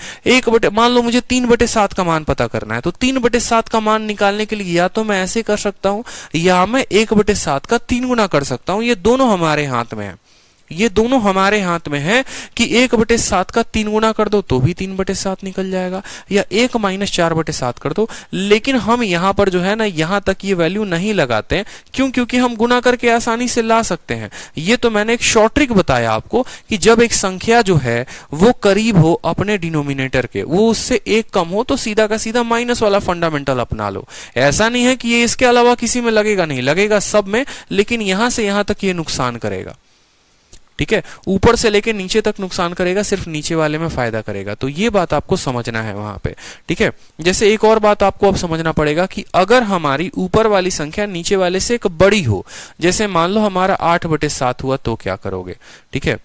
मान लो मुझे 3/7 का मान पता करना है, तो 3/7 का मान निकालने के लिए या तो मैं ऐसे कर सकता हूं या मैं 1/7 का 3 गुना कर सकता हूं। ये दोनों हमारे हाथ में है, ये दोनों हमारे हाथ में है कि 1/7 का 3 गुना कर दो तो भी 3/7 निकल जाएगा, या 1 माइनस 4/7 कर दो। लेकिन हम यहां पर जो है ना, यहां तक ये वैल्यू नहीं लगाते हैं। क्यों? क्योंकि हम गुना करके आसानी से ला सकते हैं। ये तो मैंने एक शॉर्ट ट्रिक बताया आपको कि जब एक संख्या जो है वो करीब हो अपने डिनोमिनेटर के, वो उससे 1 कम हो, तो सीधा का सीधा माइनस वाला फंडामेंटल अपना लो। ऐसा नहीं है कि ये इसके अलावा किसी में लगेगा, नहीं लगेगा सब में, लेकिन यहां से यहां तक ये नुकसान करेगा, ठीक है। ऊपर से लेके नीचे तक नुकसान करेगा, सिर्फ नीचे वाले में फायदा करेगा। तो ये बात आपको समझना है वहां पे, ठीक है। जैसे एक और बात आपको अब समझना पड़ेगा कि अगर हमारी ऊपर वाली संख्या नीचे वाले से एक बड़ी हो, जैसे मान लो हमारा 8/7 हुआ, तो क्या करोगे? ठीक है,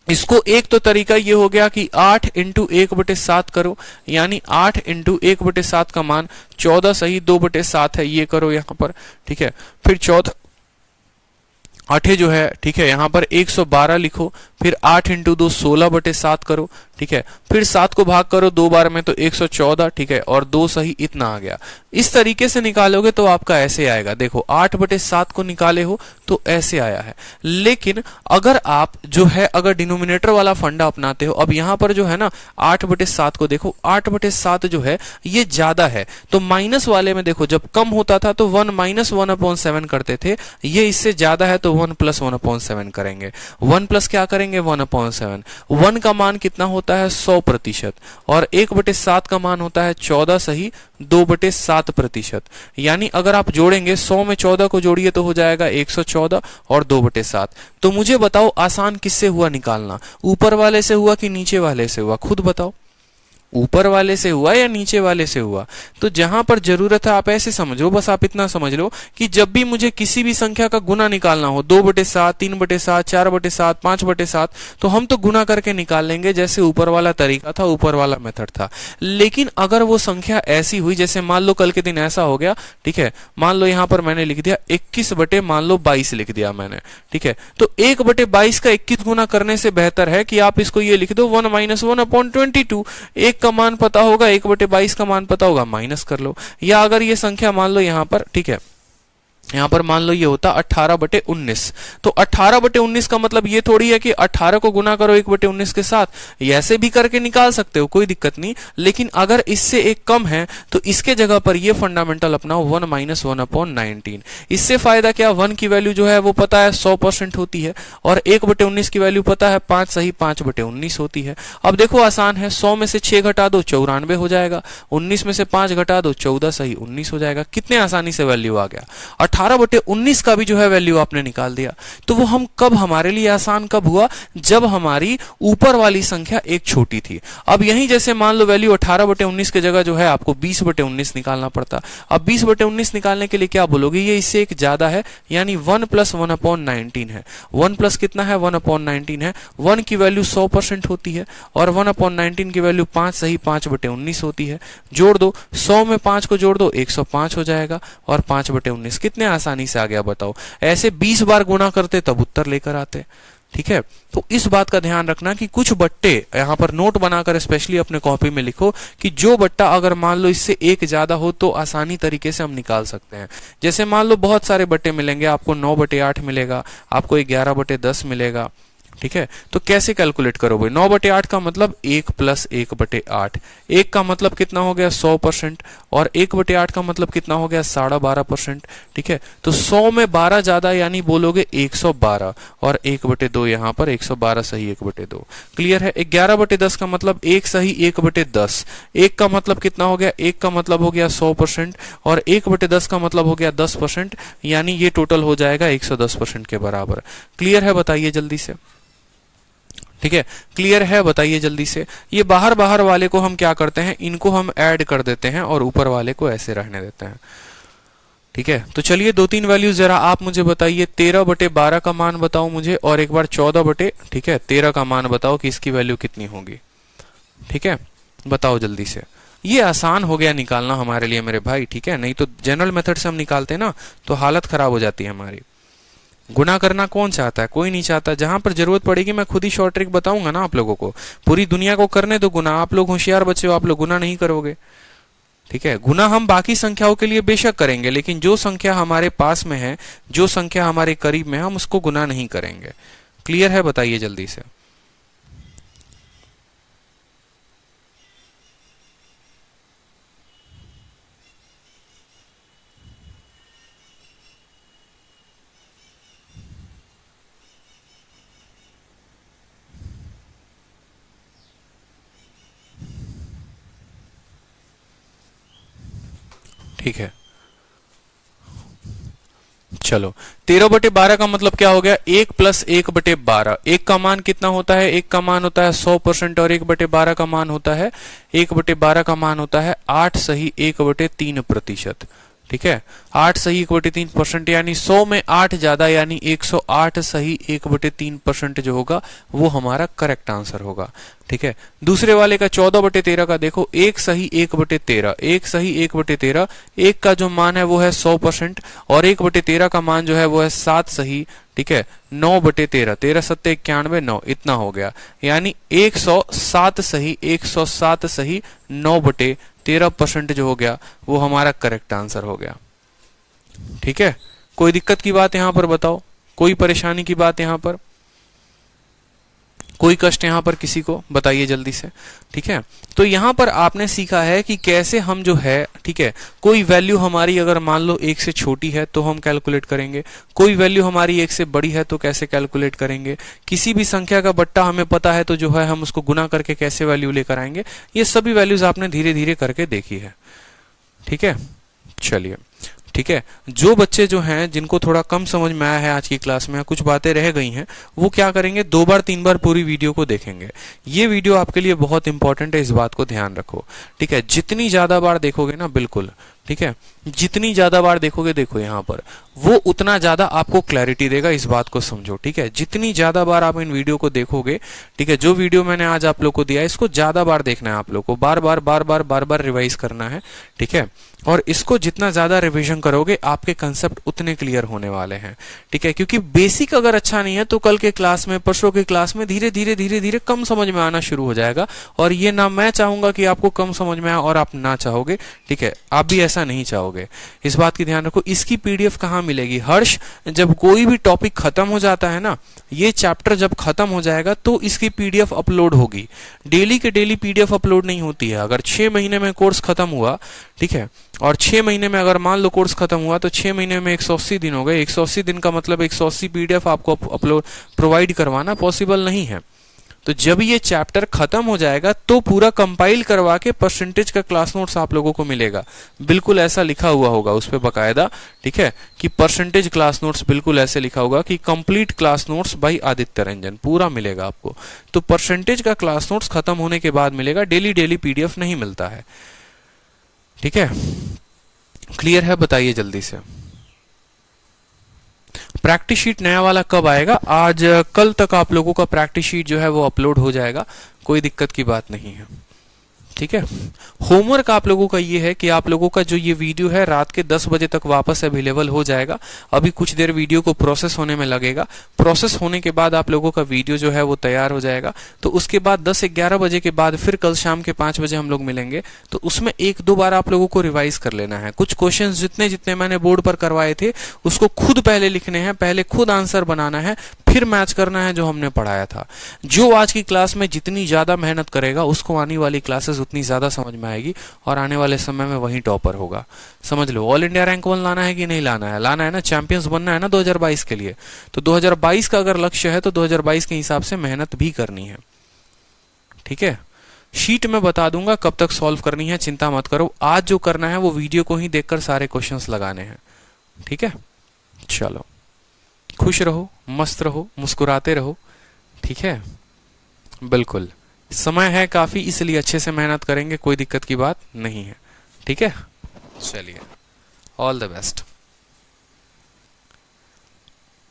इसको एक तो तरीका ये हो गया कि 8 इंटू 1/7 करो, यानी 8 इंटू 1/7 का मान 14 सही 2/7 है, ये करो यहां पर, ठीक है। फिर 14 8 जो है, ठीक है, यहां पर 112 लिखो, फिर 8 इंटू 2 16/7 करो, ठीक है। फिर 7 को भाग करो 2 बार में तो 114, ठीक है, और 2 सही इतना आ गया। इस तरीके से निकालोगे तो आपका ऐसे आएगा। देखो 8/7 को निकाले हो तो ऐसे आया है। लेकिन अगर आप जो है अगर डिनोमिनेटर वाला फंडा अपनाते हो, अब यहां पर जो है ना 8/7 को देखो, 8/7 जो है ये ज्यादा है, तो माइनस वाले में देखो जब कम होता था तो 1 माइनस 1/7 करते थे, ये इससे ज्यादा है तो 1 प्लस 1/7 करेंगे। 1 प्लस क्या करेंगे? 1/7। 1 का मान कितना होता है? 100%, और 1/7 का मान होता है 14 सही 2/7%। यानी अगर आप जोड़ेंगे 100 में 14 को जोड़िए तो हो जाएगा 114 और 2/7। तो मुझे बताओ आसान किससे हुआ निकालना? ऊपर वाले से हुआ कि नीचे वाले से हुआ? खुद बताओ, ऊपर वाले से हुआ या नीचे वाले से हुआ? तो जहां पर जरूरत है आप ऐसे समझो, बस आप इतना समझ लो कि जब भी मुझे किसी भी संख्या का गुना निकालना हो, 2/7, 3/7, 4/7, 5/7, तो हम तो गुना करके निकाल लेंगे जैसे ऊपर वाला तरीका था, ऊपर वाला मेथड था। लेकिन अगर वो संख्या ऐसी हुई, जैसे मान लो कल के दिन ऐसा हो गया, ठीक है, मान लो यहां पर मैंने लिख दिया 21/22 लिख दिया मैंने, ठीक है, तो 1/22 का 21 गुना करने से बेहतर है कि आप इसको ये लिख दो 1 माइनस 1/22। एक का मान पता होगा, 1/22 का मान पता होगा, माइनस कर लो। या अगर ये संख्या मान लो यहां पर, ठीक है, यहां पर मान लो ये होता 18/19, तो 18/19 का मतलब ये थोड़ी है कि 18 को गुना करो 1/19 के साथ, ऐसे भी करके निकाल सकते हो, कोई दिक्कत नहीं। लेकिन अगर इससे एक कम है तो इसके जगह पर ये फंडामेंटल अपनाओ 1 माइनस 1/19। इससे फायदा क्या? 1 की वैल्यू जो है वो पता है 100% होती है, और 1/19 की वैल्यू पता है 5 सही 5/19 होती है। अब देखो आसान है, 100 में से 6 घटा दो 94 हो जाएगा, 19 में से 5 घटा दो 14 सही 19 हो जाएगा। कितने आसानी से वैल्यू आ गया। 18/19 का भी जो है वैल्यू आपने निकाल दिया। तो वो हम कब, हमारे लिए आसान कब हुआ? जब हमारी ऊपर वाली संख्या एक छोटी थी। अब यही जैसे मान लो वैल्यू 18/19 की जगह जो है आपको 20/19 निकालना पड़ता। अब 20/19 निकालने के लिए क्या बोलोगे? ये इससे एक ज्यादा है, यानी 1 प्लस 1/19 है। 1 प्लस कितना है? 1/19 है। 1 की वैल्यू 100% होती है, और 1/19 की वैल्यू 5 सही 5/19 होती है। जोड़ दो, 100 में 5 को जोड़ दो 105 हो जाएगा, और 5/19 कितने आसानी से आ गया बताओ। ऐसे 20 बार गुणा करते तब उत्तर लेकर आते, ठीक है। तो इस बात का ध्यान रखना कि कुछ बट्टे यहां पर नोट बनाकर स्पेशली अपने कॉपी में लिखो कि जो बट्टा अगर मान लो इससे एक ज्यादा हो तो आसानी तरीके से हम निकाल सकते हैं। जैसे मान लो बहुत सारे बट्टे मिलेंगे, आपको 9/8 मिलेगा, आपको 11/10 मिलेगा, ठीक है, तो कैसे कैलकुलेट करोगे? 9/8 का मतलब 1 प्लस 1/8, 1 का मतलब कितना हो गया 100%, और 1/8 का मतलब कितना हो गया 12.5%। ठीक है, तो 100 में 12 ज्यादा यानी बोलोगे 112, और 1/2 यहाँ पर 112 सही 1/2। क्लियर है? 11/10 का मतलब 1 सही 1/10, 1 का मतलब कितना हो गया, 1 का मतलब हो गया 100%, और 1/10 का मतलब हो गया 10%, यानी ये टोटल हो जाएगा 110% के बराबर। क्लियर है? बताइए जल्दी से। ठीक है, क्लियर है? बताइए जल्दी से। ये बाहर बाहर वाले को हम क्या करते हैं, इनको हम ऐड कर देते हैं और ऊपर वाले को ऐसे रहने देते हैं। ठीक है, तो चलिए 2-3 वैल्यू जरा आप मुझे बताइए। 13/12 का मान बताओ मुझे, और एक बार 14/13 का मान बताओ कि इसकी वैल्यू कितनी होगी। ठीक है, बताओ जल्दी से। ये आसान हो गया निकालना हमारे लिए मेरे भाई। ठीक है, नहीं तो जनरल मेथड से हम निकालते ना तो हालत खराब हो जाती है हमारी। गुना करना कौन चाहता है? कोई नहीं चाहता। जहां पर जरूरत पड़ेगी मैं खुद ही शॉर्ट ट्रिक बताऊंगा ना आप लोगों को। पूरी दुनिया को करने दो गुना, आप लोग होशियार बच्चे हो, आप लोग गुना नहीं करोगे। ठीक है, गुना हम बाकी संख्याओं के लिए बेशक करेंगे, लेकिन जो संख्या हमारे पास में है, जो संख्या हमारे करीब में है, हम उसको गुना नहीं करेंगे। क्लियर है? बताइए जल्दी से। ठीक है, चलो 13/12 का मतलब क्या हो गया, 1 प्लस 1/12। 1 का मान कितना होता है? 1 का मान होता है 100%, और 1/12 का मान होता है 1/12 का मान होता है 8 सही 1/3%। ठीक है, 8 सही 1/3%, यानी 100 में 8 ज्यादा यानी 108 सही 1/3% जो होगा वो हमारा करेक्ट आंसर होगा। ठीक है, दूसरे वाले का 14/13 का देखो, 1 सही 1/13, 1 सही 1/13, 1 का जो मान है वो है 100%, और 1/13 का मान जो है वो है 7 सही। ठीक है, 9/13, 13 7 91, 9 इतना हो गया, यानी 107 सही 107 सही 9/13% जो हो गया वो हमारा करेक्ट आंसर हो गया। ठीक है, कोई दिक्कत की बात यहां पर बताओ? कोई परेशानी की बात यहां पर? कोई कष्ट यहां पर किसी को? बताइए जल्दी से। ठीक है, तो यहां पर आपने सीखा है कि कैसे हम जो है, ठीक है, कोई वैल्यू हमारी अगर मान लो 1 से छोटी है तो हम कैलकुलेट करेंगे, कोई वैल्यू हमारी 1 से बड़ी है तो कैसे कैलकुलेट करेंगे, किसी भी संख्या का बट्टा हमें पता है तो जो है हम उसको गुना करके कैसे वैल्यू लेकर आएंगे। ये सभी वैल्यूज आपने धीरे धीरे करके देखी है। ठीक है, चलिए। ठीक है, जो बच्चे जो हैं जिनको थोड़ा कम समझ में आया है आज की क्लास में, कुछ बातें रह गई हैं, वो क्या करेंगे, 2 बार 3 बार पूरी वीडियो को देखेंगे। ये वीडियो आपके लिए बहुत इंपॉर्टेंट है, इस बात को ध्यान रखो। ठीक है, जितनी ज्यादा बार देखोगे ना, बिल्कुल ठीक है, जितनी ज्यादा बार देखोगे, देखो यहाँ पर, वो उतना ज्यादा आपको क्लैरिटी देगा, इस बात को समझो। ठीक है, जितनी ज्यादा बार आप इन वीडियो को देखोगे, ठीक है, जो वीडियो मैंने आज आप लोग को दिया है इसको ज्यादा बार देखना है, आप लोग को बार बार रिवाइज करना है। ठीक है, और इसको जितना ज्यादा रिवीजन करोगे आपके कंसेप्ट उतने क्लियर होने वाले हैं। ठीक है, क्योंकि बेसिक अगर अच्छा नहीं है तो कल के क्लास में, परसों के क्लास में धीरे धीरे कम समझ में आना शुरू हो जाएगा, और ये ना मैं चाहूंगा कि आपको कम समझ में आए और आप ना चाहोगे। ठीक है, आप भी ऐसा नहीं चाहोगे, इस बात की ध्यान रखो। इसकी पीडीएफ कहाँ मिलेगी हर्ष? जब कोई भी टॉपिक खत्म हो जाता है ना, ये चैप्टर जब खत्म हो जाएगा तो इसकी पीडीएफ अपलोड होगी। डेली के डेली पीडीएफ अपलोड नहीं होती है। अगर 6 महीने में कोर्स खत्म हुआ, ठीक है, और 6 महीने में अगर मान लो कोर्स खत्म हुआ तो 6 महीने में 180 दिन हो गए। 180 दिन का मतलब 180 पीडीएफ आपको अपलोड प्रोवाइड करवाना पॉसिबल नहीं है। तो जब ये चैप्टर खत्म हो जाएगा तो पूरा कंपाइल करवा के परसेंटेज का क्लास नोट्स आप लोगों को मिलेगा। बिल्कुल ऐसा लिखा हुआ होगा उस पे बकायदा, ठीक है, कि परसेंटेज क्लास नोट्स, बिल्कुल ऐसे लिखा होगा कि complete class notes by Aditya Ranjan, पूरा मिलेगा आपको। तो परसेंटेज का क्लास नोट्स खत्म होने के बाद मिलेगा, डेली पीडीएफ नहीं मिलता है। ठीक है, क्लियर है? बताइए जल्दी से। प्रैक्टिस शीट नया वाला कब आएगा? आज कल तक आप लोगों का प्रैक्टिस शीट जो है वो अपलोड हो जाएगा, कोई दिक्कत की बात नहीं है। ठीक है, होमवर्क आप लोगों का ये है कि आप लोगों का जो ये वीडियो है रात के 10 बजे तक वापस अवेलेबल हो जाएगा। अभी कुछ देर वीडियो को प्रोसेस होने में लगेगा। प्रोसेस होने के बाद आप लोगों का वीडियो जो है वो तैयार हो जाएगा। तो उसके बाद 10-11 बजे के बाद फिर कल शाम के 5 बजे हम लोग मिलेंगे। तो उसमें 1-2 बार आप लोगों को रिवाइज कर लेना है। कुछ क्वेश्चन जितने मैंने बोर्ड पर करवाए थे उसको खुद पहले लिखने हैं, पहले खुद आंसर बनाना है, फिर मैच करना है जो हमने पढ़ाया था। जो आज की क्लास में जितनी ज़्यादा मेहनत करेगा उसको आने वाली क्लासेस उतनी ज़्यादा समझ में आएगी और आने वाले समय में वही टॉपर होगा। समझ लो, ऑल इंडिया रैंक 1 लाना है कि नहीं लाना है? लाना है ना, चैंपियंस बनना है ना 2022 के लिए। तो 2022 का अगर लक्ष्य है तो 2022 के हिसाब से मेहनत भी करनी है। ठीक है, शीट में बता दूंगा कब तक सॉल्व करनी है, चिंता मत करो। आज जो करना है वो वीडियो को ही देखकर सारे क्वेश्चंस लगाने हैं। ठीक है, चलो, खुश रहो, मस्त रहो, मुस्कुराते रहो। ठीक है, बिल्कुल समय है काफी, इसलिए अच्छे से मेहनत करेंगे, कोई दिक्कत की बात नहीं है। ठीक है, चलिए, all the best,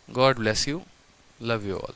God bless you, love you all.